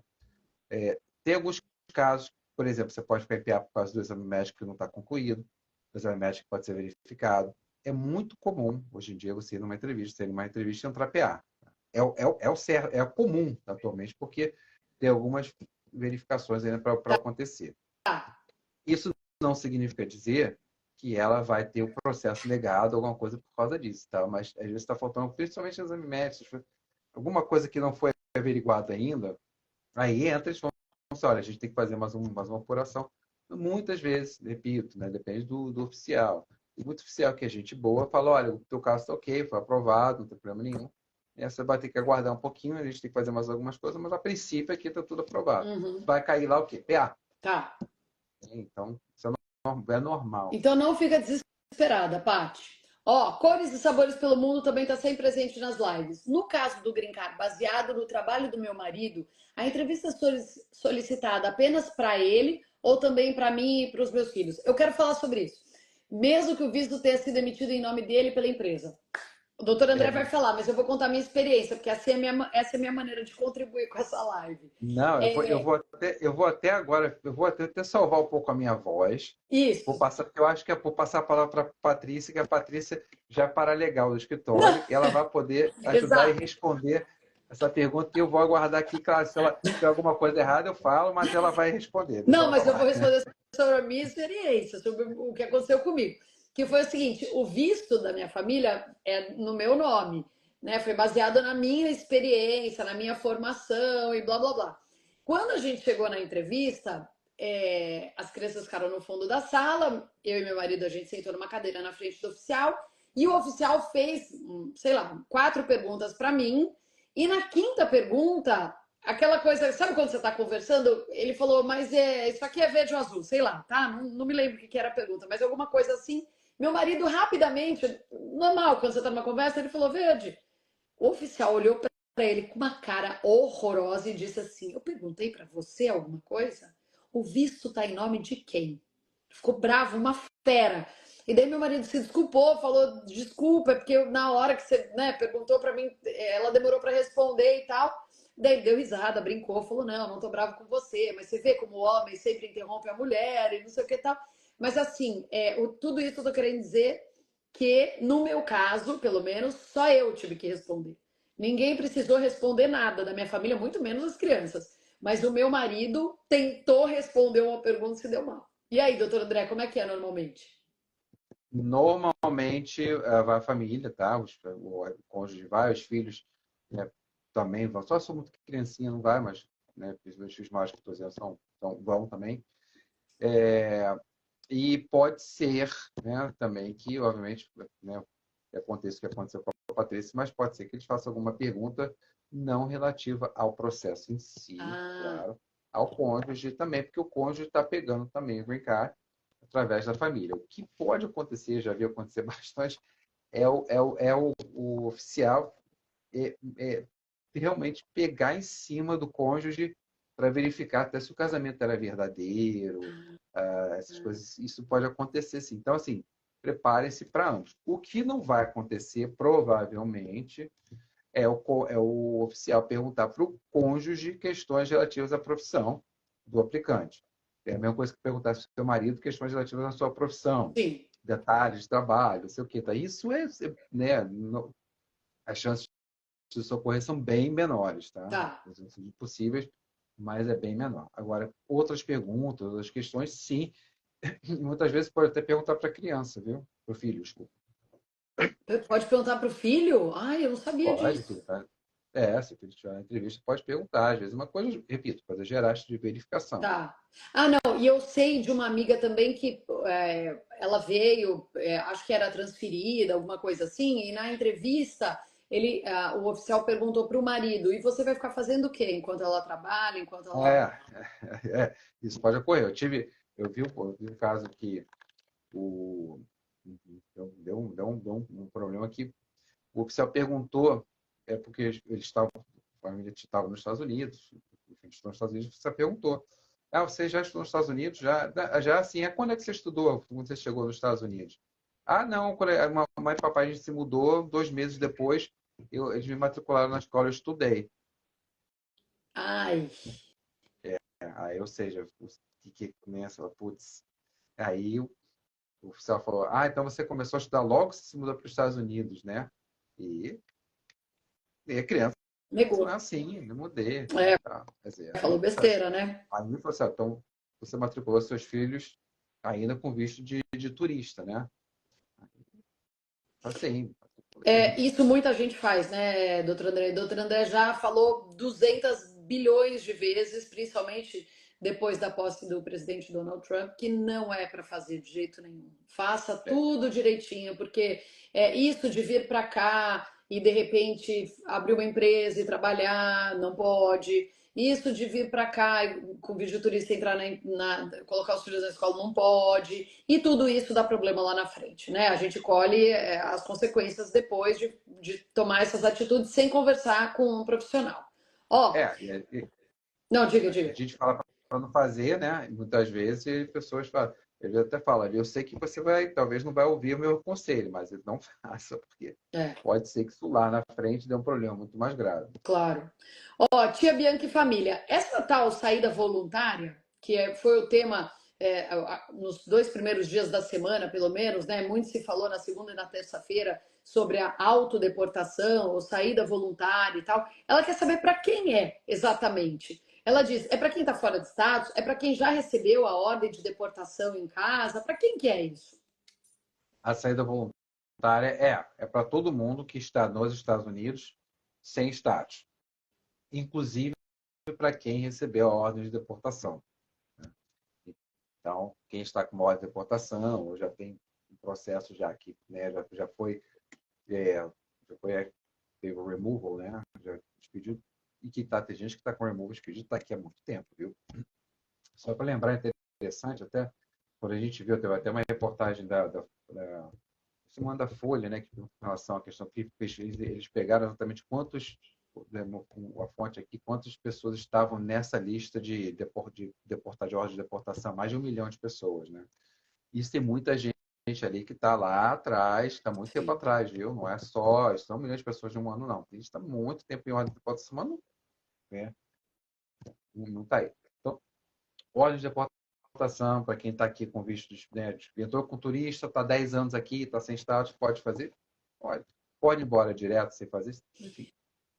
Speaker 2: Tem alguns casos, por exemplo, você pode ficar em PA por causa do exame médico que não está concluído, o exame médico pode ser verificado. É muito comum, hoje em dia, você ir numa entrevista, e entrar PA. É o comum atualmente, porque tem algumas verificações ainda para acontecer.
Speaker 1: tá.
Speaker 2: Isso não significa dizer que ela vai ter o processo negado, alguma coisa por causa disso, tá? Mas às vezes está faltando, principalmente exame médico, alguma coisa que não foi averiguada ainda, aí entra e falam assim, olha, a gente tem que fazer mais uma apuração. Muitas vezes, repito, né, depende do oficial. E muito oficial que é gente boa fala, olha, o teu caso está ok, foi aprovado, não tem problema nenhum. Você vai ter que aguardar um pouquinho, a gente tem que fazer mais algumas coisas, mas a princípio aqui está tudo aprovado.
Speaker 1: Uhum,
Speaker 2: Vai cair lá o quê? PA.
Speaker 1: tá.
Speaker 2: Então, isso é normal.
Speaker 1: Então não fica desesperada, Paty. Ó, cores e sabores pelo mundo também está sempre presente nas lives. No caso do Green Card, baseado no trabalho do meu marido, a entrevista é solicitada apenas para ele ou também para mim e para os meus filhos? Eu quero falar sobre isso. Mesmo que o visto tenha sido emitido em nome dele pela empresa. O doutor André
Speaker 2: É,
Speaker 1: vai falar, mas eu vou contar a minha experiência, porque essa é a minha maneira de contribuir com essa live.
Speaker 2: não,
Speaker 1: É,
Speaker 2: eu vou até agora, eu vou até salvar um pouco a minha voz. Vou
Speaker 1: isso.
Speaker 2: passar, porque eu acho que vou passar a palavra para a Patrícia, que a Patrícia já é paralegal do
Speaker 1: Não,
Speaker 2: escritório, e ela vai poder ajudar e
Speaker 1: exato.
Speaker 2: responder essa pergunta, e eu vou aguardar aqui, claro, se ela tiver alguma coisa errada, eu falo, mas ela vai responder. Deixa
Speaker 1: Não,
Speaker 2: ela
Speaker 1: mas eu vou
Speaker 2: falar.
Speaker 1: responder sobre a minha experiência, sobre o que aconteceu comigo. Que foi o seguinte: o visto da minha família é no meu nome, né? Foi baseado na minha experiência, na minha formação e blá blá blá. Quando a gente chegou na entrevista, as crianças ficaram no fundo da sala, eu e meu marido, a gente sentou numa cadeira na frente do oficial, e o oficial fez, sei lá, 4 perguntas para mim, e na quinta pergunta aquela coisa, sabe quando você está conversando? Ele falou, mas isso aqui é verde ou azul, sei lá, tá? Não me lembro o que era a pergunta, mas alguma coisa assim. Meu marido rapidamente, normal, quando você está numa conversa, ele falou verde. O oficial olhou para ele com uma cara horrorosa e disse assim: eu perguntei para você alguma coisa? O visto está em nome de quem? Ficou bravo, uma fera. E daí meu marido se desculpou, falou desculpa, é porque na hora que você, né, perguntou para mim, ela demorou para responder e tal. Daí ele deu risada, brincou, falou: não tô bravo com você, mas você vê como o homem sempre interrompe a mulher e não sei o que tal. Mas assim, tudo isso eu tô querendo dizer que, no meu caso, pelo menos, só eu tive que responder. Ninguém precisou responder nada da minha família, muito menos as crianças. Mas o meu marido tentou responder uma pergunta e se deu mal. E aí, doutor André, como é que é normalmente?
Speaker 2: Normalmente, vai a família, tá? O cônjuge vai, os filhos, né, também vão. Só sou muito criancinha, não vai, mas né, os meus filhos mais que estou dizendo vão também. E pode ser, né, também que, obviamente, né, que aconteça o que aconteceu com a Patrícia, mas pode ser que eles façam alguma pergunta não relativa ao processo em si,
Speaker 1: Ah,
Speaker 2: claro, ao cônjuge também, porque o cônjuge está pegando também o green card através da família. O que pode acontecer, já vi acontecer bastante, o oficial é realmente pegar em cima do cônjuge para verificar até se o casamento era verdadeiro, essas coisas. Isso pode acontecer sim. Então, assim, preparem-se para ambos. O que não vai acontecer, provavelmente, é o oficial perguntar para o cônjuge questões relativas à profissão do aplicante. É a mesma coisa que perguntar para o seu marido questões relativas à sua profissão,
Speaker 1: sim,
Speaker 2: detalhes de trabalho, não sei o quê. Tá? Isso né, as chances de socorrer são bem menores, tá?
Speaker 1: tá.
Speaker 2: São possíveis, mas é bem menor. Agora, outras perguntas, outras questões, sim, muitas vezes pode até perguntar para a criança, viu? Para o filho, desculpa.
Speaker 1: Pode perguntar para o filho? Ai, eu não sabia
Speaker 2: Pode,
Speaker 1: disso.
Speaker 2: se ele tiver na entrevista, pode perguntar. Às vezes, uma coisa, repito, coisas gerais de verificação.
Speaker 1: Tá. Ah, não, e eu sei de uma amiga também que ela veio, acho que era transferida, alguma coisa assim, e na entrevista o oficial perguntou para o marido: e você vai ficar fazendo o quê enquanto ela trabalha, enquanto ela.
Speaker 2: É, isso pode ocorrer. Eu vi um caso que o, deu um problema que o oficial perguntou, porque eles estavam, a família estava nos Estados Unidos, eles estão nos Estados Unidos, você perguntou. Ah, você já estudou nos Estados Unidos? Já assim, quando é que você estudou? Quando você chegou nos Estados Unidos? Ah, não, a mamãe e papai a gente se mudou 2 meses depois, eles me matricularam na escola, eu estudei.
Speaker 1: Ai,
Speaker 2: Aí, ou seja, o que começa, putz, aí o oficial falou, então você começou a estudar logo que você se mudou para os Estados Unidos, né? E, e a criança,
Speaker 1: negou.
Speaker 2: sim, eu mudei.
Speaker 1: É,
Speaker 2: Tá. Quer dizer,
Speaker 1: falou besteira, né?
Speaker 2: aí ele falou assim, então você matriculou seus filhos ainda com visto de turista, né? Assim,
Speaker 1: Isso muita gente faz, né, doutor André? Doutor André já falou 200 bilhões de vezes, principalmente depois da posse do presidente Donald Trump, que não é para fazer de jeito nenhum. Faça tudo direitinho, porque isso de vir para cá e de repente abrir uma empresa e trabalhar, não pode. Isso de vir para cá e com vídeo turista entrar colocar os filhos na escola não pode. E tudo isso dá problema lá na frente, né? A gente colhe as consequências depois de tomar essas atitudes sem conversar com um profissional. Ó,
Speaker 2: e
Speaker 1: não, diga,
Speaker 2: a
Speaker 1: diga.
Speaker 2: gente fala para não fazer, né? E muitas vezes pessoas falam, ele até fala, eu sei que você talvez não vai ouvir o meu conselho, mas não faça, porque
Speaker 1: É,
Speaker 2: pode ser que isso lá na frente dê um problema muito mais grave.
Speaker 1: claro. Ó, tia Bianca e família, essa tal saída voluntária, foi o tema nos 2 primeiros dias da semana, pelo menos, né? Muito se falou na segunda e na terça-feira sobre a autodeportação ou saída voluntária e tal. Ela quer saber para quem é exatamente. Ela diz: é para quem está fora de status? É para quem já recebeu a ordem de deportação em casa? Para quem que é isso?
Speaker 2: A saída voluntária é para todo mundo que está nos Estados Unidos sem status, inclusive para quem recebeu a ordem de deportação. Então, quem está com uma ordem de deportação, ou já tem um processo já que né, já foi, é, já foi teve o removal, né? Já despediu, e que tá, tem gente que está com removal despedido, está aqui há muito tempo, viu? Só para lembrar, é interessante até, quando a gente viu, teve até uma reportagem da semana da Folha, né, que, em relação à questão que eles pegaram exatamente quantos, com a fonte aqui, quantas pessoas estavam nessa lista de ordem de deportação, mais de 1 milhão de pessoas, né? Isso tem muita gente ali que está lá atrás, está muito tempo
Speaker 1: Sim.
Speaker 2: atrás, viu? Não é só, são 1 milhão de pessoas de um ano, não. A gente está muito tempo em ordem de deportação, mas não está aí. Então, ordem de deportação, para quem está aqui com visto né, entrou com turista, está 10 anos aqui, está sem status, pode fazer? Pode. Pode ir embora direto sem fazer? Enfim,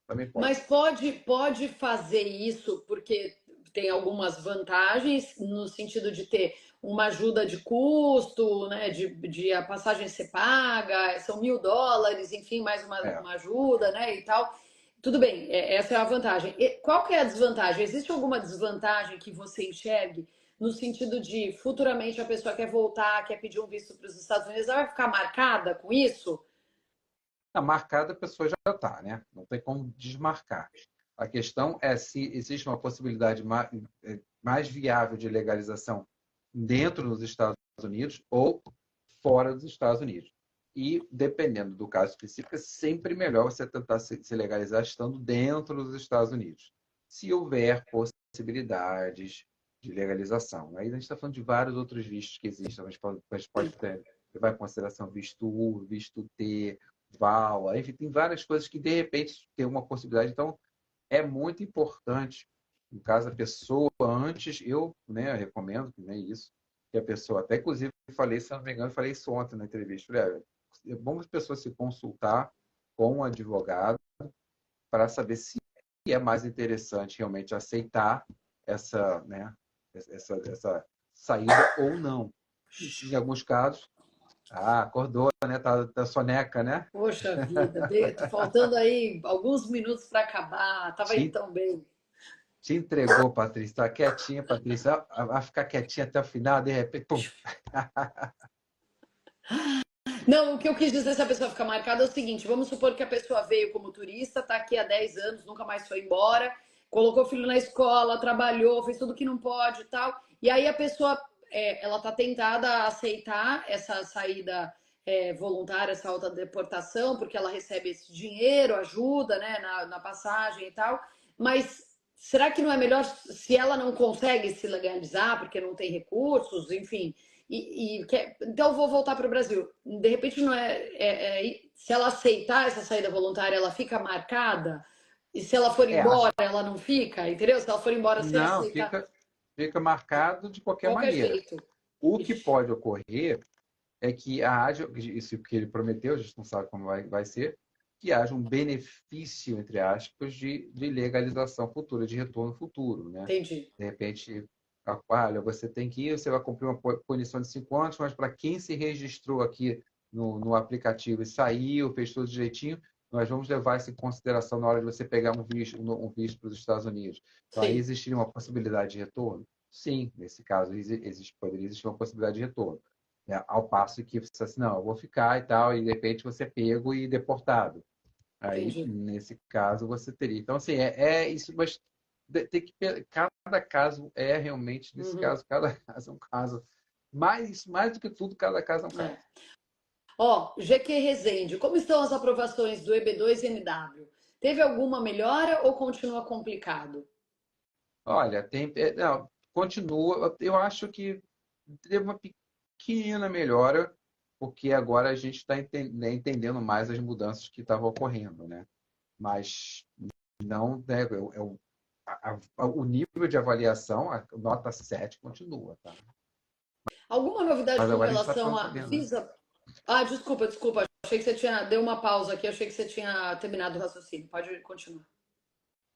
Speaker 2: também pode.
Speaker 1: Mas pode fazer isso porque tem algumas vantagens no sentido de ter uma ajuda de custo, né? De a passagem ser paga, são US$ 1.000, enfim, mais
Speaker 2: É.
Speaker 1: uma ajuda, né? E tal. Tudo bem, essa é a vantagem. E qual que é a desvantagem? Existe alguma desvantagem que você enxergue no sentido de futuramente a pessoa quer voltar, quer pedir um visto para os Estados Unidos, ela vai ficar marcada com isso?
Speaker 2: A marcada a pessoa já está, né? Não tem como desmarcar. A questão é se existe uma possibilidade mais viável de legalização dentro dos Estados Unidos ou fora dos Estados Unidos. E, dependendo do caso específico, é sempre melhor você tentar se legalizar estando dentro dos Estados Unidos. Se houver possibilidades de legalização. Aí a gente está falando de vários outros vistos que existem. A gente pode levar em consideração visto U, visto T, VAL, enfim, tem várias coisas que, de repente, tem uma possibilidade. Então, é muito importante, no caso da pessoa, antes, eu né, recomendo né, isso, que a pessoa, até inclusive falei, se não me engano, falei isso ontem na entrevista, falei, é bom as pessoas se consultar com um advogado para saber se é mais interessante realmente aceitar essa saída ou não. Em alguns casos, Ah, acordou, né? Tá soneca, né?
Speaker 1: Poxa vida, tô faltando aí alguns minutos para acabar. Tava indo
Speaker 2: Te,
Speaker 1: tão bem.
Speaker 2: te entregou, Patrícia. Tá quietinha, Patrícia. Vai ficar quietinha até o final, de repente, pum.
Speaker 1: Não, o que eu quis dizer se a pessoa ficar marcada é o seguinte: vamos supor que a pessoa veio como turista, tá aqui há 10 anos, nunca mais foi embora, colocou o filho na escola, trabalhou, fez tudo que não pode e tal. E aí a pessoa, ela tá tentada a aceitar essa saída voluntária, essa alta deportação, porque ela recebe esse dinheiro, ajuda, né, na passagem e tal. Mas será que não é melhor se ela não consegue se legalizar porque não tem recursos, enfim? Então eu vou voltar para o Brasil. De repente não se ela aceitar essa saída voluntária, ela fica marcada. E se ela for
Speaker 2: Acho
Speaker 1: embora, ela não fica, entendeu? Se ela for embora sem
Speaker 2: não,
Speaker 1: aceitar,
Speaker 2: fica marcado de qualquer
Speaker 1: qualquer
Speaker 2: maneira.
Speaker 1: jeito.
Speaker 2: O que
Speaker 1: Ixi,
Speaker 2: pode ocorrer é que haja, isso que ele prometeu, a gente não sabe como vai ser, que haja um benefício, entre aspas, de legalização futura, de retorno futuro, né?
Speaker 1: entendi.
Speaker 2: De repente, olha, você tem que ir, você vai cumprir uma punição de 5 anos, mas para quem se registrou aqui no aplicativo e saiu, fez tudo direitinho, nós vamos levar isso em consideração na hora de você pegar um visto para os Estados Unidos. Então, aí
Speaker 1: Sim,
Speaker 2: existiria uma possibilidade de retorno? Sim, nesse caso, poderia existir uma possibilidade de retorno, né? Ao passo que você assim, não, eu vou ficar e tal, e de repente você é pego e deportado. Aí,
Speaker 1: entendi.
Speaker 2: nesse caso, você teria. Então, assim, isso, mas tem que cada caso é realmente, nesse
Speaker 1: Uhum,
Speaker 2: caso, cada caso é um caso. Mais do que tudo, cada caso é um caso.
Speaker 1: é. Ó, GQ Resende, como estão as aprovações do EB2 e NW? Teve alguma melhora ou continua complicado?
Speaker 2: Olha, não, continua. Eu acho que teve uma pequena melhora, porque agora a gente está entendendo mais as mudanças que estavam ocorrendo, né? Mas não, né, o nível de avaliação, a nota 7 continua, tá?
Speaker 1: Alguma novidade
Speaker 2: Mas
Speaker 1: com
Speaker 2: agora a gente está
Speaker 1: relação à
Speaker 2: sabendo, né?
Speaker 1: Visa? Ah, desculpa. Achei que você tinha. Deu uma pausa aqui, achei que você tinha terminado o raciocínio. Pode continuar.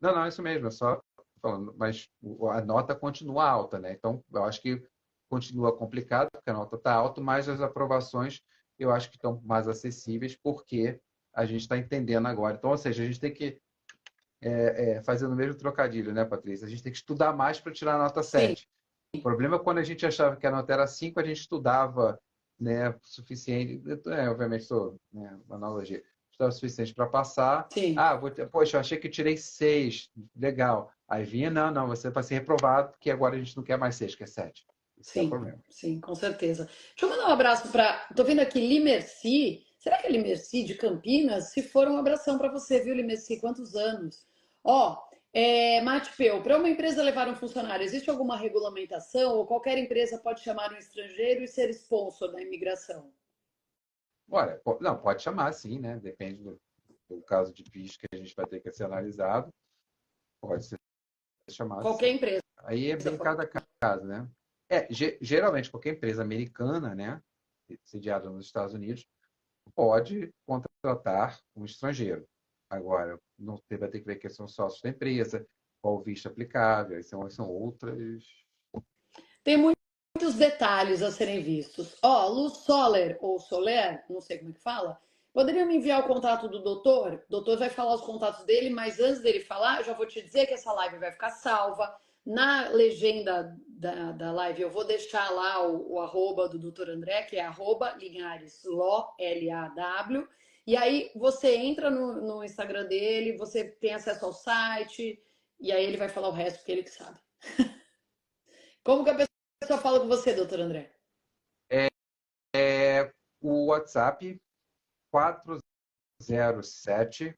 Speaker 2: Não, não, é isso mesmo, é só falando, mas a nota continua alta, né? Então, eu acho que continua complicado, porque a nota está alta, mas as aprovações eu acho que estão mais acessíveis, porque a gente está entendendo agora. Então, ou seja, a gente tem que, fazendo o mesmo trocadilho, né, Patrícia? A gente tem que estudar mais para tirar a nota
Speaker 1: Sim,
Speaker 2: 7. O problema é quando a gente achava que a nota era 5, a gente estudava, né, o suficiente. Obviamente, estou, né, uma analogia. Estudava o suficiente para passar.
Speaker 1: sim,
Speaker 2: Ah, poxa, eu achei que eu tirei 6. Legal. Aí vinha, não, não, você vai ser reprovado, porque agora a gente não quer mais 6, quer 7. Esse que é o
Speaker 1: sim,
Speaker 2: problema.
Speaker 1: sim, com certeza. Deixa eu mandar um abraço para. Tô vendo aqui Limerci. Será que é Limerci de Campinas? Se for, um abração para você, viu, Limerci? Quantos anos? Ó, Matpeu, para uma empresa levar um funcionário, existe alguma regulamentação ou qualquer empresa pode chamar um estrangeiro e ser sponsor da imigração?
Speaker 2: Olha, não, pode chamar sim, né? Depende do caso de visto que a gente vai ter que ser analisado. Pode ser chamado
Speaker 1: Qualquer
Speaker 2: sim.
Speaker 1: empresa
Speaker 2: Aí é bem
Speaker 1: pode.
Speaker 2: cada caso, né? Geralmente qualquer empresa americana, né, sediada nos Estados Unidos, pode contratar um estrangeiro. Agora, não vai ter que ver que são sócios da empresa, qual o visto aplicável, aí são outras.
Speaker 1: Tem muitos detalhes a serem vistos. Ó, Lu Soler, ou Soler, não sei como é que fala, poderia me enviar o contato do doutor? O doutor vai falar os contatos dele, mas antes dele falar, eu já vou te dizer que essa live vai ficar salva. Na legenda da live, eu vou deixar lá o arroba do doutor André, que é arroba Linhares, L-A-W. E aí você entra no Instagram dele, você tem acesso ao site, e aí ele vai falar o resto, porque ele que sabe. Como que a pessoa fala com você, doutor André?
Speaker 2: O WhatsApp 407,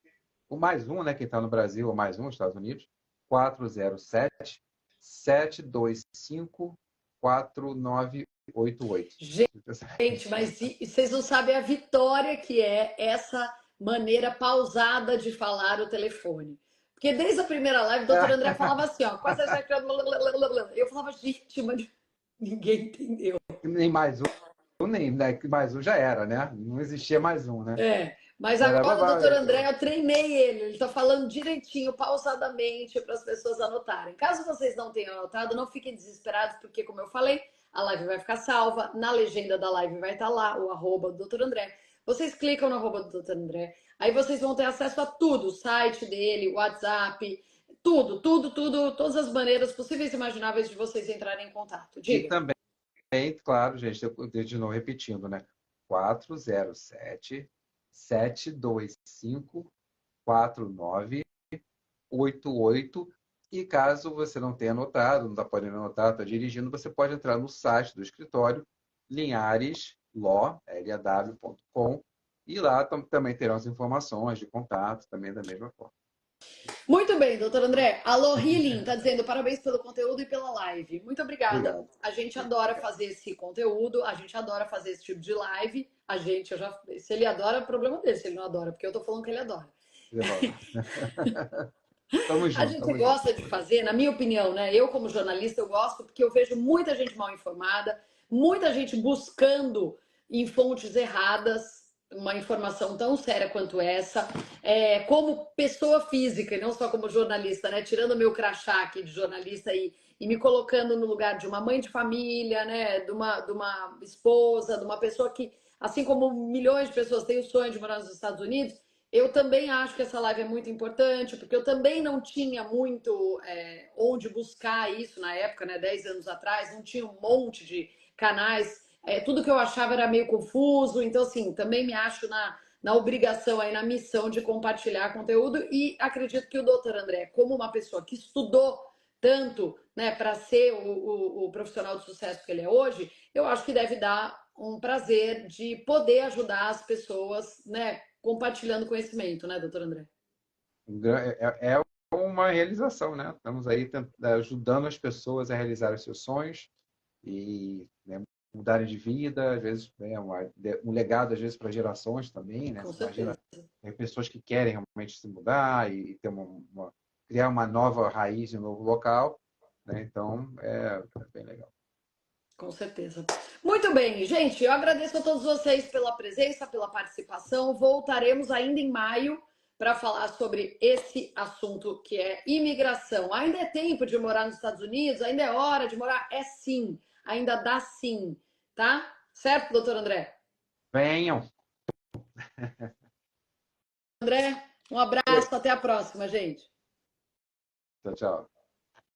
Speaker 2: o mais um, né? Quem está no Brasil, o mais um, nos Estados Unidos, 407 725 4988.
Speaker 1: Gente, mas vocês não sabem a vitória que é essa maneira pausada de falar o telefone. Porque desde a primeira live, o doutor André falava assim, ó, quase eu falava, gente, mas ninguém entendeu.
Speaker 2: Nem mais um, nem né, mais um já era, né? Não existia mais um, né?
Speaker 1: Mas
Speaker 2: Era
Speaker 1: agora o
Speaker 2: babá.
Speaker 1: doutor André, eu treinei ele está falando direitinho, pausadamente, para as pessoas anotarem. Caso vocês não tenham anotado, não fiquem desesperados, porque, como eu falei, a live vai ficar salva, na legenda da live vai estar lá o arroba do Dr. André. Vocês clicam no arroba do Dr. André, aí vocês vão ter acesso a tudo, o site dele, o WhatsApp, tudo, tudo, tudo, todas as maneiras possíveis e imagináveis de vocês entrarem em contato.
Speaker 2: E
Speaker 1: Diga.
Speaker 2: também, claro, gente, eu de novo repetindo, né? 407-725-4988. E caso você não tenha anotado, não está podendo anotar, está dirigindo, você pode entrar no site do escritório, linhareslaw.com, e lá também terão as informações de contato, também da mesma forma.
Speaker 1: Muito bem, doutor André. Alô, Healing, tá dizendo parabéns pelo conteúdo e pela live. Muito obrigada.
Speaker 2: Obrigado.
Speaker 1: A gente adora fazer esse conteúdo, a gente adora fazer esse tipo de live. Se ele adora, é problema dele, se ele não adora, porque eu tô falando que ele adora.
Speaker 2: Tamo
Speaker 1: A
Speaker 2: junto,
Speaker 1: gente
Speaker 2: tamo
Speaker 1: gosta
Speaker 2: junto.
Speaker 1: de fazer, na minha opinião, né? Eu, como jornalista, eu gosto porque eu vejo muita gente mal informada, muita gente buscando em fontes erradas uma informação tão séria quanto essa, como pessoa física e não só como jornalista, né? Tirando o meu crachá aqui de jornalista e me colocando no lugar de uma mãe de família, né? De uma esposa, de uma pessoa que, assim como milhões de pessoas têm o sonho de morar nos Estados Unidos, eu também acho que essa live é muito importante, porque eu também não tinha muito onde buscar isso na época, né? 10 anos atrás, não tinha um monte de canais. Tudo que eu achava era meio confuso, então, assim, também me acho na obrigação, aí, na missão de compartilhar conteúdo e acredito que o doutor André, como uma pessoa que estudou tanto, né, para ser o profissional de sucesso que ele é hoje, eu acho que deve dar um prazer de poder ajudar as pessoas, né, compartilhando conhecimento, né, doutor André?
Speaker 2: É uma realização, né? Estamos aí ajudando as pessoas a realizar os seus sonhos e, né, mudarem de vida, às vezes um legado às vezes para gerações também, né?
Speaker 1: Com
Speaker 2: Você
Speaker 1: certeza.
Speaker 2: imagina, tem pessoas que querem realmente se mudar e ter criar uma nova raiz em um novo local, né? Então é bem legal.
Speaker 1: Com certeza. Muito bem, gente. Eu agradeço a todos vocês pela presença, pela participação. Voltaremos ainda em maio para falar sobre esse assunto que é imigração. Ainda é tempo de morar nos Estados Unidos? Ainda é hora de morar? É sim. Ainda dá sim. Tá? Certo, doutor André?
Speaker 2: Venham!
Speaker 1: André, um
Speaker 2: Oi.
Speaker 1: abraço. Até a próxima, gente.
Speaker 2: Tchau, tchau.